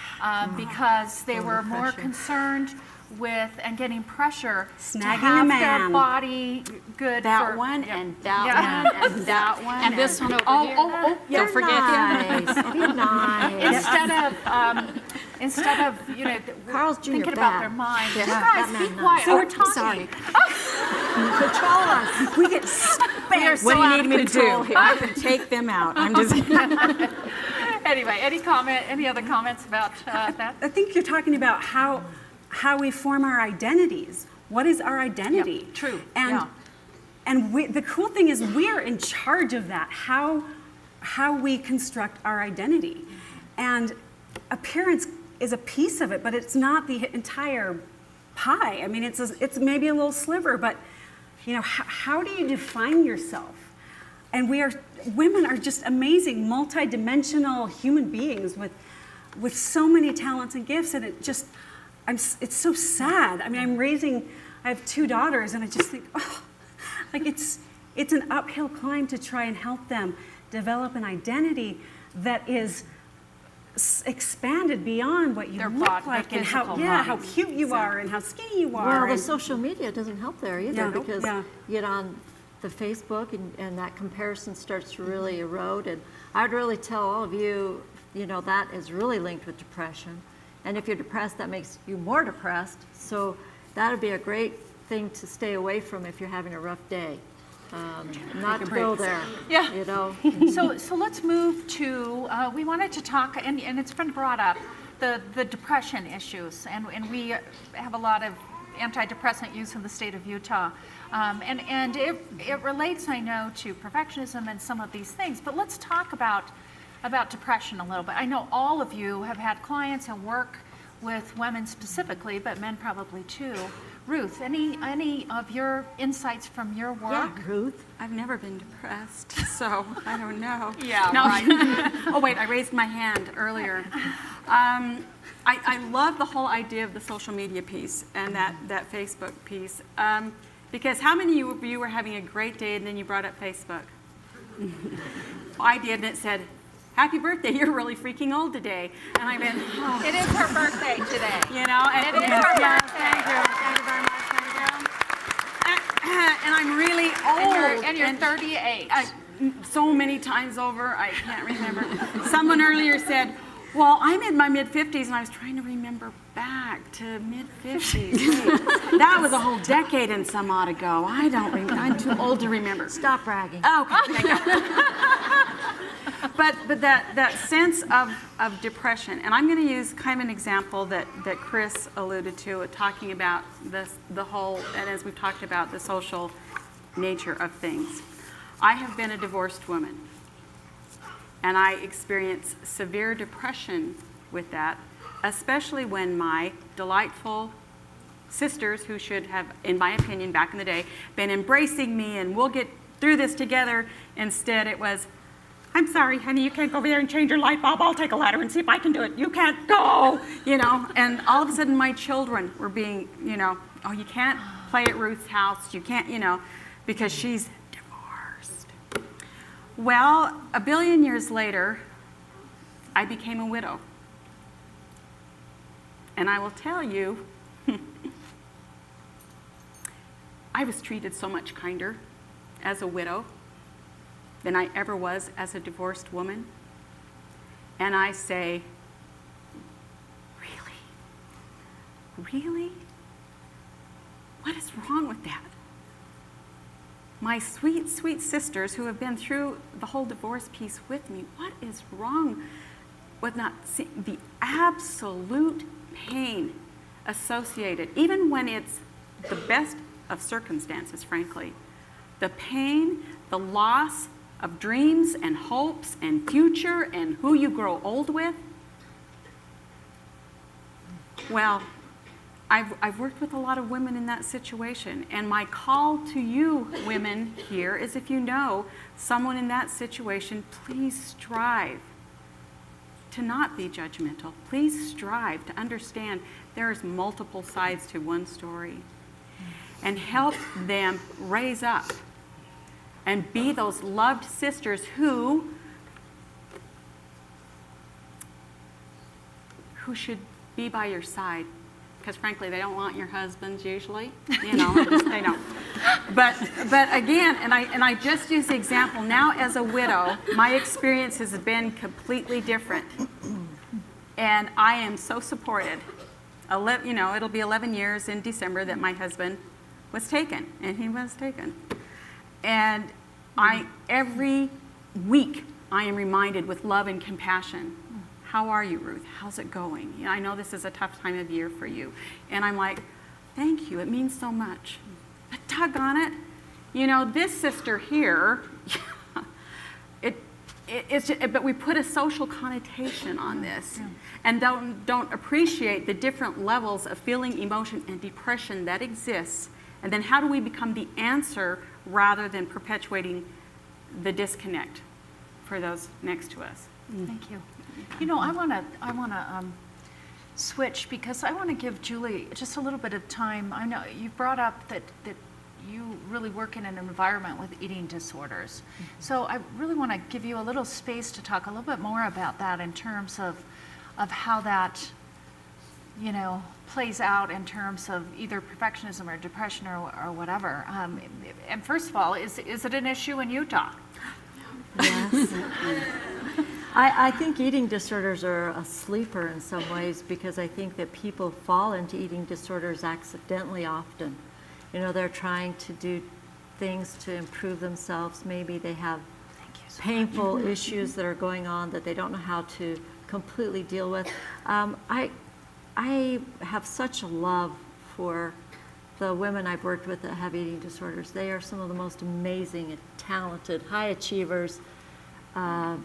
because they were more concerned with and getting pressure to Snagging have a their man. body good That for, one yeah. and that one and that one. And this one over here. Don't forget. Be nice. Instead of Carl's Jr. thinking bad. about their mind. Yeah, You that guys, man be nice. quiet. So- We're talking. sorry. Control us. We get spanked. What do you need me to do? I can take them out. I'm just. Anyway, any other comments about that? I think you're talking about how we form our identities. What is our identity? Yep, true, And yeah. and the cool thing is we're in charge of that. How we construct our identity, and appearance is a piece of it, but it's not the entire pie. I mean, it's maybe a little sliver, but how do you define yourself? And women are just amazing, multi-dimensional human beings with so many talents and gifts, and it's so sad. I mean, I have 2 daughters, and I just think, like it's an uphill climb to try and help them develop an identity that is expanded beyond what you look like and how cute you are and how skinny you are. Well, the social media doesn't help there either, because you get on the Facebook and that comparison starts to really erode. And I would really tell all of you, that is really linked with depression. And if you're depressed, that makes you more depressed. So that would be a great thing to stay away from if you're having a rough day. Not to go there. Yeah. So let's move to, we wanted to talk, and it's been brought up, the depression issues. And we have a lot of antidepressant use in the state of Utah. And it relates, I know, to perfectionism and some of these things. But let's talk about depression a little bit. I know all of you have had clients and work with women specifically, but men probably too. Ruth, any of your insights from your work? Yeah, Ruth. I've never been depressed, so I don't know. Yeah, no. right. Oh, wait, I raised my hand earlier. I love the whole idea of the social media piece and that Facebook piece, because how many of you were having a great day and then you brought up Facebook? I did, and it said, "Happy birthday, you're really freaking old today." And I went, oh. It is her birthday today. And it is her birthday. Thank you very much, and I'm really old. And you're 38. So many times over, I can't remember. Someone earlier said, well, I'm in my mid-50s, and I was trying to remember back to mid-50s. That was a whole decade and some odd ago. I don't remember. I'm too old to remember. Stop bragging. Okay, thank you. But that sense of depression, and I'm going to use kind of an example that Kris alluded to, talking about the whole, and as we've talked about, the social nature of things. I have been a divorced woman, and I experience severe depression with that, especially when my delightful sisters, who should have, in my opinion, back in the day, been embracing me and we'll get through this together. Instead, it was, "I'm sorry, honey, you can't go over there and change your light bulb. I'll take a ladder and see if I can do it. You can't go," And all of a sudden, my children were being, "Oh, you can't play at Ruth's house. You can't, because she's divorced." Well, a billion years later, I became a widow. And I will tell you, I was treated so much kinder as a widow than I ever was as a divorced woman. And I say, really? What is wrong with that? My sweet, sweet sisters who have been through the whole divorce piece with me, what is wrong with not seeing the absolute pain associated, even when it's the best of circumstances, frankly, the pain, the loss of dreams and hopes and future and who you grow old with? Well, I've worked with a lot of women in that situation, and my call to you women here is, if you know someone in that situation, please strive to not be judgmental. Please strive to understand there's multiple sides to one story, and help them raise up and be those loved sisters who should be by your side. Because frankly, they don't want your husbands usually, they don't. But again, and I just use the example now as a widow, my experience has been completely different, and I am so supported. It'll be 11 years in December that my husband was taken, and he was taken, and every week I am reminded with love and compassion. How are you, Ruth? How's it going? I know this is a tough time of year for you. And I'm like, thank you, it means so much. But doggone it, this sister here, but we put a social connotation on this and don't appreciate the different levels of feeling, emotion, and depression that exists. And then how do we become the answer rather than perpetuating the disconnect for those next to us. Thank you. You know, I want to switch because I want to give Julie just a little bit of time. I know you brought up that you really work in an environment with eating disorders. So I really want to give you a little space to talk a little bit more about that in terms of how that, you know, plays out in terms of either perfectionism or depression or whatever. And first of all, is it an issue in Utah? Yes. I think eating disorders are a sleeper in some ways because I think that people fall into eating disorders accidentally often. You know, they're trying to do things to improve themselves. Maybe they have painful issues that are going on that they don't know how to completely deal with. I have such a love for the women I've worked with that have eating disorders. They are some of the most amazing and talented, high achievers,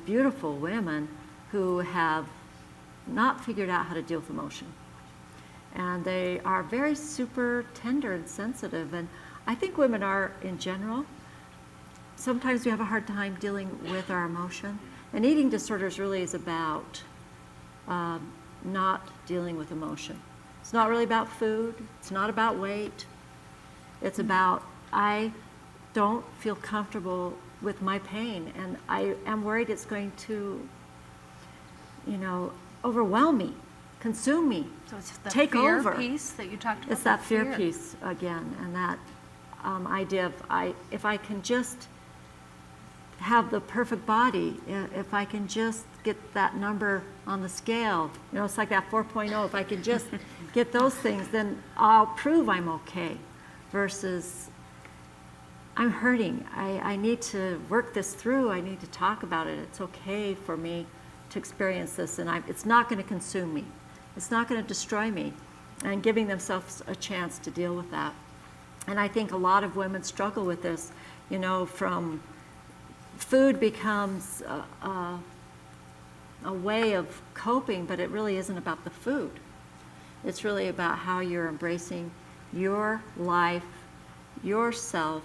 beautiful women who have not figured out how to deal with emotion. And they are very super tender and sensitive. And I think women are in general. Sometimes we have a hard time dealing with our emotion. And eating disorders really is about not dealing with emotion. It's not really about food. It's not about weight. It's about, I don't feel comfortable with my pain, and I am worried it's going to, you know, overwhelm me, consume me, So it's the take fear over. piece that you talked about. It's that fear piece again, and that idea of if I can just have the perfect body, if I can just get that number on the scale, you know, it's like that 4.0, if I can just get those things, then I'll prove I'm okay, versus I'm hurting. I need to work this through. I need to talk about it. It's okay for me to experience this, and it's not going to consume me. It's not going to destroy me, and giving themselves a chance to deal with that. And I think a lot of women struggle with this, you know, from food becomes a way of coping, but it really isn't about the food. It's really about how you're embracing your life, yourself,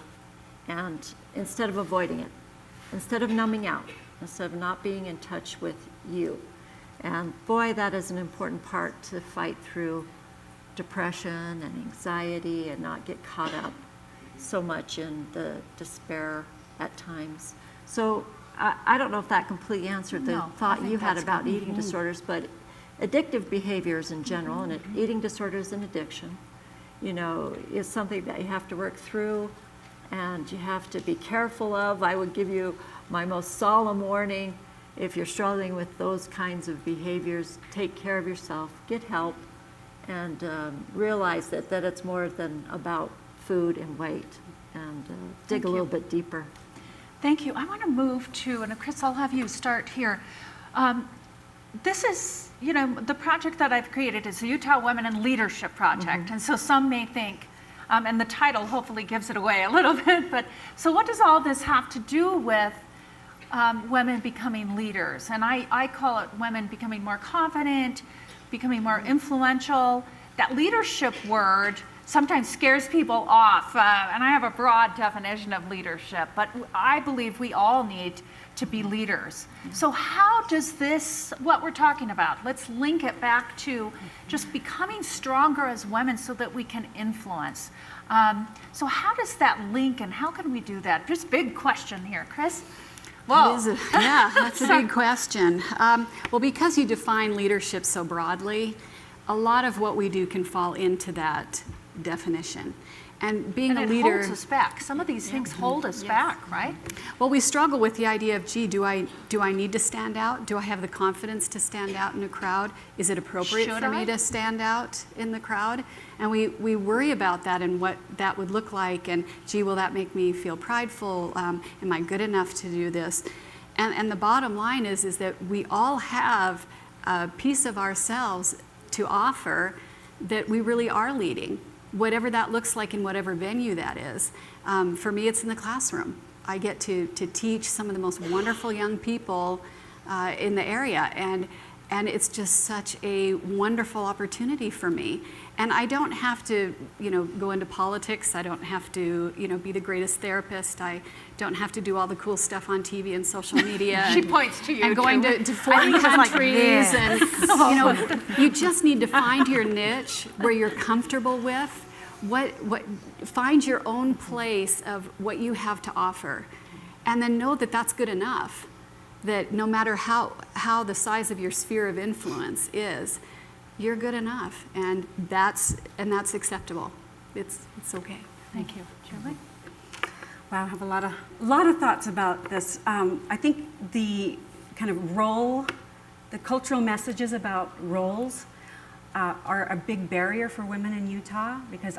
and instead of avoiding it, instead of numbing out, instead of not being in touch with you. And boy, that is an important part to fight through depression and anxiety and not get caught up so much in the despair at times. So I don't know if that completely answered the thought you had about eating disorders, but addictive behaviors in general, and eating disorders and addiction, you know, is something that you have to work through and you have to be careful of. I would give you my most solemn warning. If you're struggling with those kinds of behaviors, take care of yourself, get help, and realize that it's more than about food and weight, and dig a little bit deeper. Thank you. I want to move to, and Kris, I'll have you start here. This is, you know, the project that I've created is the Utah Women in Leadership Project. And so some may think, and the title hopefully gives it away a little bit, but so what does all this have to do with women becoming leaders? And I call it women becoming more confident, becoming more influential. That leadership word sometimes scares people off, and I have a broad definition of leadership, but I believe we all need to be leaders. So how does this, what we're talking about, let's link it back to just becoming stronger as women so that we can influence. So how does that link, and how can we do that? Just big question here, Kris. Whoa. Yeah, that's a big question. Well, because you define leadership so broadly, a lot of what we do can fall into that definition. And being a leader holds us back. Some of these things hold us back, right? Well, we struggle with the idea of, gee, do I need to stand out? Do I have the confidence to stand out in a crowd? Is it appropriate for me to stand out in the crowd? And we worry about that and what that would look like, and gee, will that make me feel prideful? Am I good enough to do this? And the bottom line is that we all have a piece of ourselves to offer that we really are leading, whatever that looks like in whatever venue that is. For me, it's in the classroom. I get to teach some of the most wonderful young people in the area, And it's just such a wonderful opportunity for me. And I don't have to, go into politics. I don't have to, be the greatest therapist. I don't have to do all the cool stuff on TV and social media. She points to you. And going to foreign countries. And, you just need to find your niche where you're comfortable with. Find your own place of what you have to offer. And then know that that's good enough. That no matter how the size of your sphere of influence is, you're good enough, and that's acceptable. It's okay. Thank you. Julie? Wow, I have a lot of thoughts about this. I think the kind of role, the cultural messages about roles are a big barrier for women in Utah, because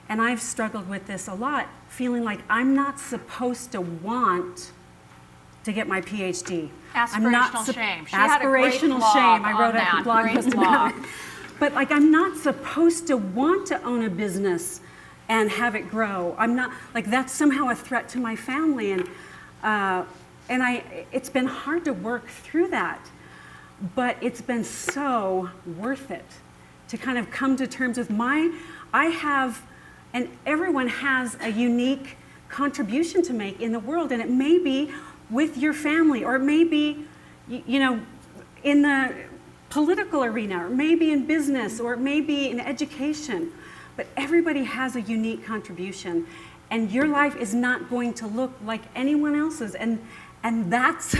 I've struggled with this a lot, feeling like I'm not supposed to want to get my PhD. Aspirational shame. She had a great Aspirational blog shame. I wrote on that. a blog Great post about it. But like, I'm not supposed to want to own a business and have it grow. I'm not, like, that's somehow a threat to my family. And it's been hard to work through that, but it's been so worth it to kind of come to terms with and everyone has a unique contribution to make in the world, and it may be with your family, or it may be, in the political arena, or maybe in business, or it may be in education. But everybody has a unique contribution, and your life is not going to look like anyone else's, and that's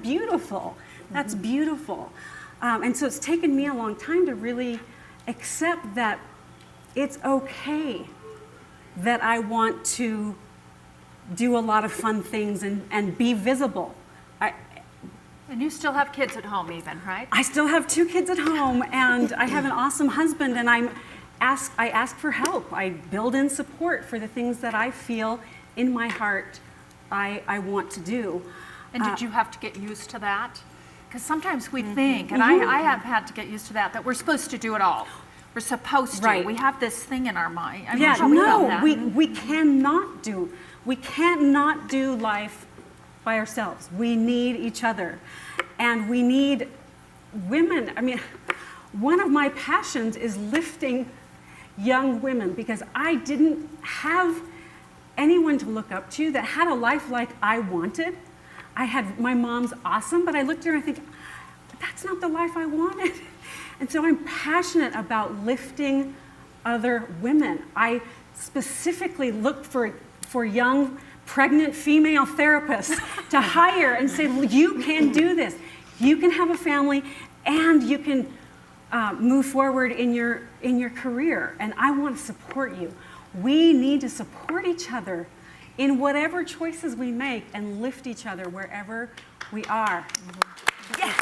beautiful. That's beautiful. And so it's taken me a long time to really accept that it's okay that I want to do a lot of fun things and be visible. And you still have kids at home even, right? I still have 2 kids at home, and I have an awesome husband, and I ask for help. I build in support for the things that I feel in my heart I want to do. And did you have to get used to that? Because sometimes we think, and I have had to get used to that we're supposed to do it all. We're supposed to. Right. We have this thing in our mind. I'm Yeah, not sure we felt no, that. we cannot do life by ourselves. We need each other, and we need women. I mean, one of my passions is lifting young women, because I didn't have anyone to look up to that had a life like I wanted. My mom's awesome, but I looked at her and I think, that's not the life I wanted. And so I'm passionate about lifting other women. I specifically look for young, pregnant female therapists to hire and say, you can do this. You can have a family, and you can move forward in your career. And I want to support you. We need to support each other in whatever choices we make, and lift each other wherever we are. Yes.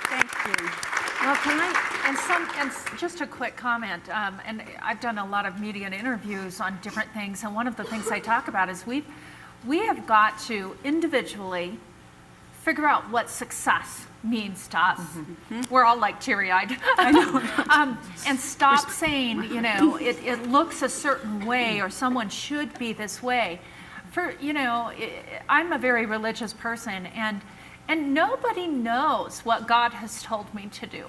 Thank you. Well, and just a quick comment, and I've done a lot of media and interviews on different things, and one of the things I talk about is we have got to individually figure out what success means to us. We're all like teary-eyed. I know. And stop saying, it looks a certain way, or someone should be this way. I'm a very religious person, and nobody knows what God has told me to do.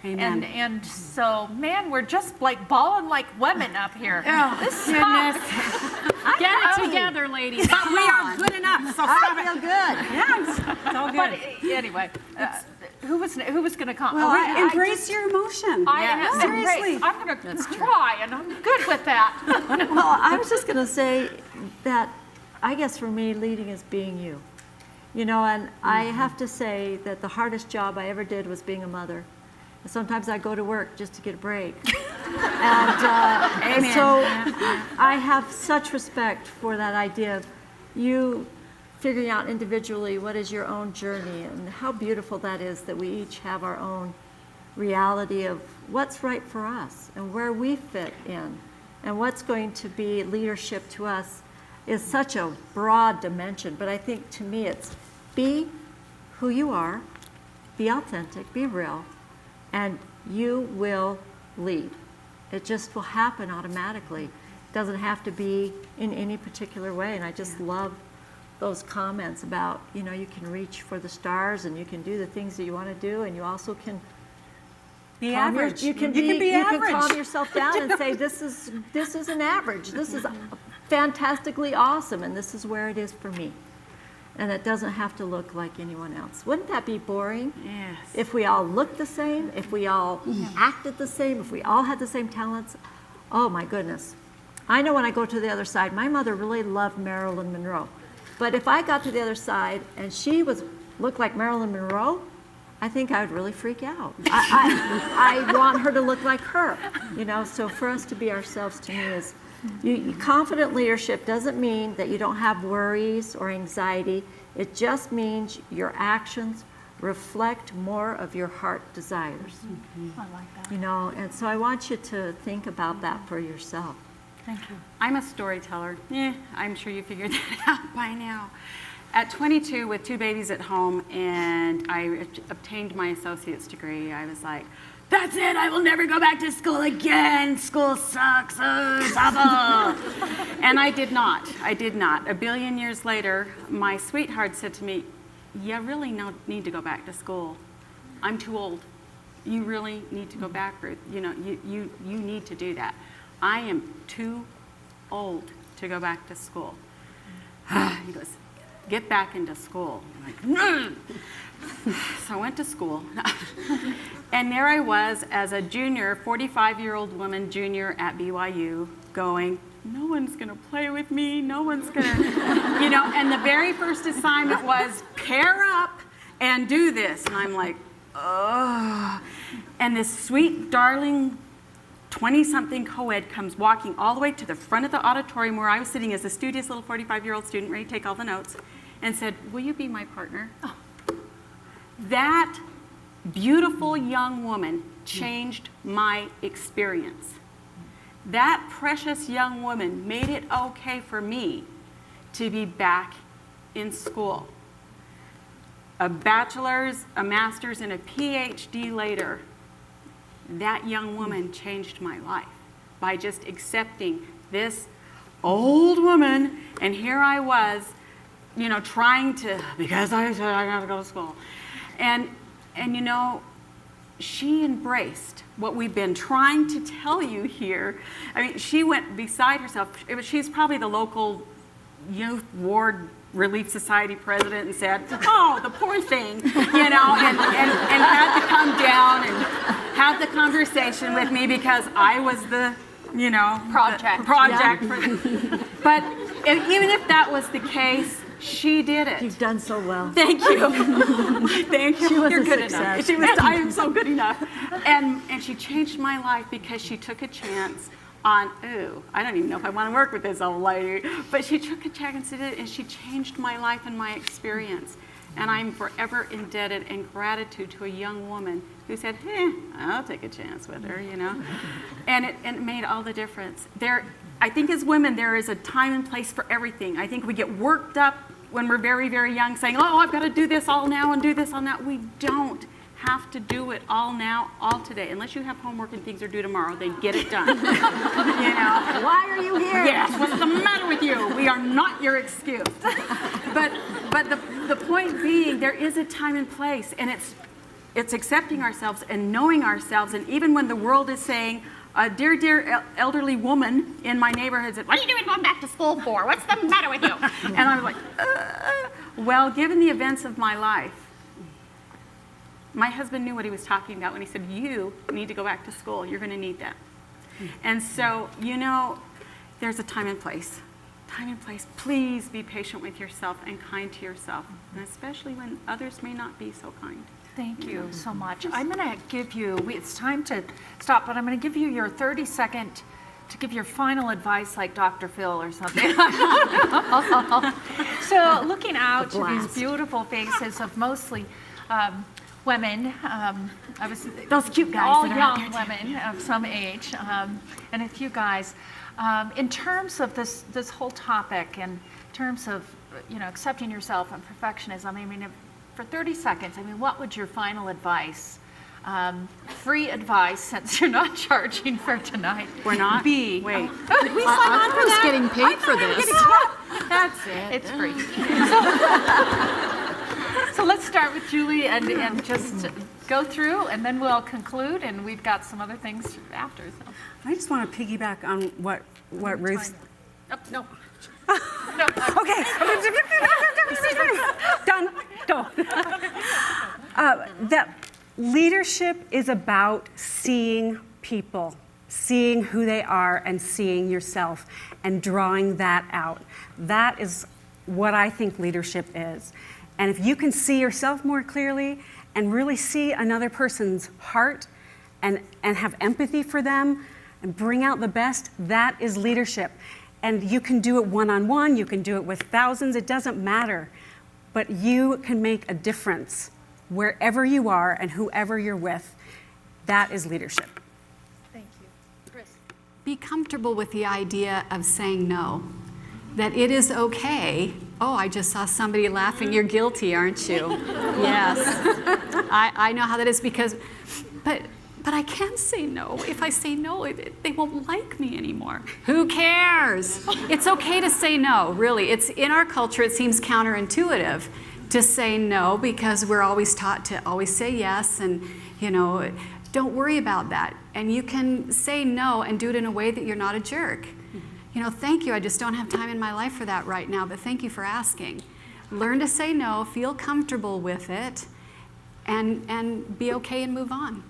Amen. And so, man, we're just like balling like women up here. Oh, This goodness. sucks. Get it together, ladies. But we are good enough. So stop I feel it. good. Yes, it's all But good. anyway, who was going to come? Well, embrace your emotion. Seriously, I'm going to try, and I'm good with that. Well, I was just going to say that I guess for me, leading is being you. And I have to say that the hardest job I ever did was being a mother. And sometimes I go to work just to get a break. And so I have such respect for that idea of you figuring out individually what is your own journey, and how beautiful that is that we each have our own reality of what's right for us and where we fit in, and what's going to be leadership to us is such a broad dimension. But I think to me it's be who you are, be authentic, be real, and you will lead. It just will happen automatically. It doesn't have to be in any particular way, and I just love those comments about, you know, you can reach for the stars and you can do the things that you want to do, and you also can Be calm average. You can calm yourself down and say, this isn't average. This is fantastically awesome, and this is where it is for me. And it doesn't have to look like anyone else. Wouldn't that be boring? Yes. If we all looked the same, if we all acted the same, if we all had the same talents, oh my goodness. I know when I go to the other side, my mother really loved Marilyn Monroe. But if I got to the other side and she looked like Marilyn Monroe, I think I would really freak out. I want her to look like her, you know. So for us to be ourselves, to me, is confident leadership doesn't mean that you don't have worries or anxiety. It just means your actions reflect more of your heart desires. I like that. You know, and so I want you to think about that for yourself. Thank you. I'm a storyteller. I'm sure you figured that out by now. At 22, with 2 babies at home, and I obtained my associate's degree, I was like, that's it, I will never go back to school again. School sucks, it's awful. And I did not. A billion years later, my sweetheart said to me, you really need to go back to school. I'm too old. You really need to go back, Ruth. You know, you need to do that. I am too old to go back to school. He goes, get back into school. I'm like, no. So I went to school. And there I was as a junior, 45-year-old woman, junior at BYU, going, no one's going to play with me. No one's going to, you know, and the very first assignment was pair up and do this. And I'm like, oh. And this sweet, darling 20-something co-ed comes walking all the way to the front of the auditorium where I was sitting as a studious little 45-year-old student ready to take all the notes, and said, will you be my partner? Oh. That beautiful young woman changed my experience. That precious young woman made it okay for me to be back in school. A bachelor's, a master's, and a PhD later, that young woman changed my life by just accepting this old woman, and here I was, you know, trying to, because I said I gotta go to school. And you know, she embraced what we've been trying to tell you here. I mean, she went beside herself. She's probably the local youth ward Relief Society president and said, oh, the poor thing, you know, and had to come down and have the conversation with me because I was the, you know, project. But even if that was the case, she did it. You've done so well. Thank you. Thank you. She was You're a good success. enough. I am so good enough. And she changed my life because she took a chance on, I don't even know if I want to work with this old lady, but she took a chance and she changed my life and my experience. And I'm forever indebted in gratitude to a young woman who said, I'll take a chance with her, you know. And it made all the difference. I think as women, there is a time and place for everything. I think we get worked up when we're very, very young saying, oh, I've got to do this all now and do this all now. We don't have to do it all now, all today. Unless you have homework and things are due tomorrow, then get it done. You know? Why are you here? Yes, what's the matter with you? We are not your excuse. But the point being, there is a time and place, and it's accepting ourselves and knowing ourselves. And even when the world is saying, a dear elderly woman in my neighborhood said, what are you doing going back to school for? What's the matter with you? And I was like, well, given the events of my life, my husband knew what he was talking about when he said, you need to go back to school. You're going to need that. And so, you know, there's a time and place. Time and place. Please be patient with yourself and kind to yourself, and especially when others may not be so kind. Thank you so much. I'm going to give you, it's time to stop, but I'm going to give you your 30-second to give your final advice like Dr. Phil or something. So looking out to these beautiful faces of mostly women, those cute guys, all that are young out there women of some age, and a few guys. In terms of this whole topic, in terms of, you know, accepting yourself and perfectionism, I mean, for 30 seconds, I mean, what would your final advice free advice, since you're not charging for tonight. We're not? B. Wait. Did we sign on for that? getting paid for this. That's it. It's free. So let's start with Julie and just go through, and then we'll conclude, and we've got some other things after. So. I just want to piggyback on what Ruth. Oh, no. Okay. Done. Go. That leadership is about seeing people, seeing who they are, and seeing yourself, and drawing that out. That is what I think leadership is. And if you can see yourself more clearly and really see another person's heart and have empathy for them and bring out the best, that is leadership. And you can do it one-on-one, you can do it with thousands, it doesn't matter. But you can make a difference wherever you are and whoever you're with. That is leadership. Thank you. Kris. Be comfortable with the idea of saying no. That it is okay. Oh, I just saw somebody laughing. You're guilty, aren't you? Yes. I know how that is because, but I can't say no. If I say no, they won't like me anymore. Who cares? It's okay to say no, really. It's in our culture, it seems counterintuitive to say no because we're always taught to always say yes and, don't worry about that. And you can say no and do it in a way that you're not a jerk. Thank you, I just don't have time in my life for that right now, but thank you for asking. Learn to say no, feel comfortable with it, and be okay and move on.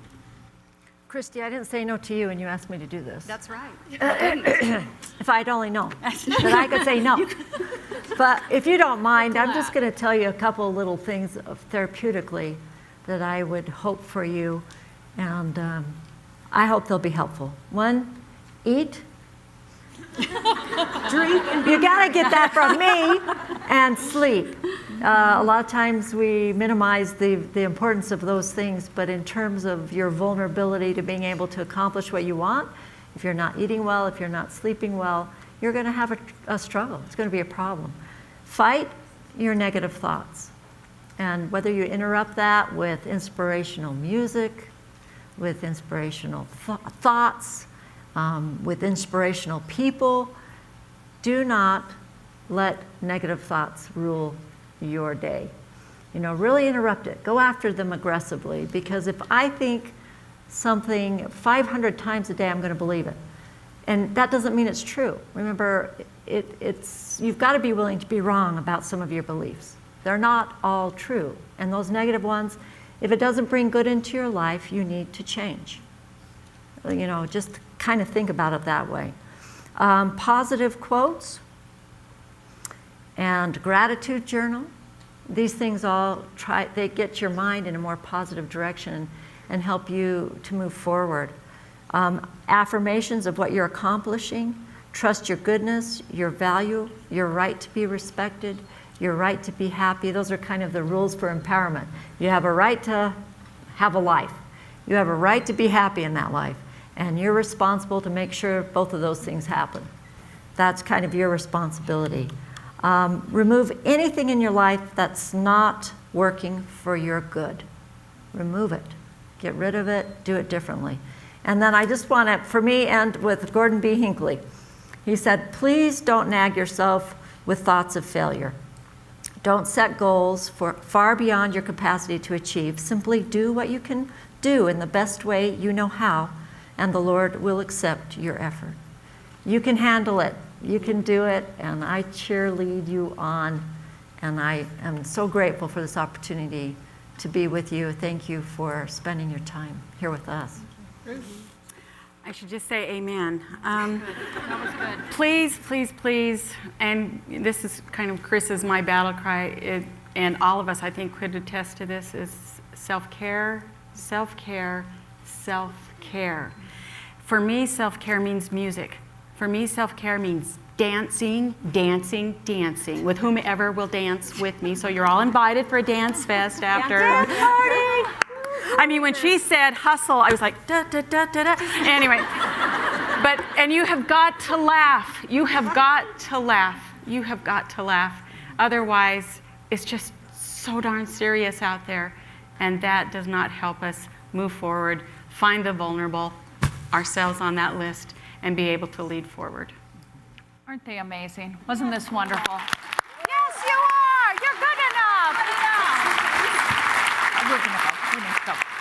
Christy, I didn't say no to you and you asked me to do this. That's right. If I'd only known that I could say no. But if you don't mind, I'm just going to tell you a couple of little things therapeutically that I would hope for you, and I hope they'll be helpful. One, eat. Drink. You got to get that from me, and sleep. A lot of times we minimize the importance of those things, but in terms of your vulnerability to being able to accomplish what you want, if you're not eating well, if you're not sleeping well, you're going to have a struggle. It's going to be a problem. Fight your negative thoughts. And whether you interrupt that with inspirational music, with inspirational thoughts, with inspirational people, do not let negative thoughts rule your day. Really interrupt it. Go after them aggressively, because if I think something 500 times a day, I'm going to believe it. And that doesn't mean it's true. Remember, you've got to be willing to be wrong about some of your beliefs. They're not all true. And those negative ones, if it doesn't bring good into your life, you need to change. Just kind of think about it that way. Positive quotes and gratitude journal. These things all they get your mind in a more positive direction and help you to move forward. Affirmations of what you're accomplishing. Trust your goodness, your value, your right to be respected, your right to be happy. Those are kind of the rules for empowerment. You have a right to have a life. You have a right to be happy in that life. And you're responsible to make sure both of those things happen. That's kind of your responsibility. Remove anything in your life that's not working for your good. Remove it. Get rid of it. Do it differently. And then I just want to, for me, end with Gordon B. Hinckley. He said, please don't nag yourself with thoughts of failure. Don't set goals for far beyond your capacity to achieve. Simply do what you can do in the best way you know how, and the Lord will accept your effort. You can handle it. You can do it, and I cheerlead you on. And I am so grateful for this opportunity to be with you. Thank you for spending your time here with us. I should just say amen. That was good. Please, please, please, and this is kind of Kris's my battle cry, and all of us, I think, could attest to this, is self-care, self-care, self-care. For me, self-care means music. For me, self-care means dancing, dancing, dancing with whomever will dance with me. So you're all invited for a dance fest after. Dance party! I mean, when she said hustle, I was like, da, da, da, da, da. Anyway, and you have got to laugh. You have got to laugh. You have got to laugh. Otherwise, it's just so darn serious out there, and that does not help us move forward, find the vulnerable, ourselves on that list, and be able to lead forward. Aren't they amazing? Wasn't this wonderful? Yes, you are. You're good enough. We're going to go. We need to go.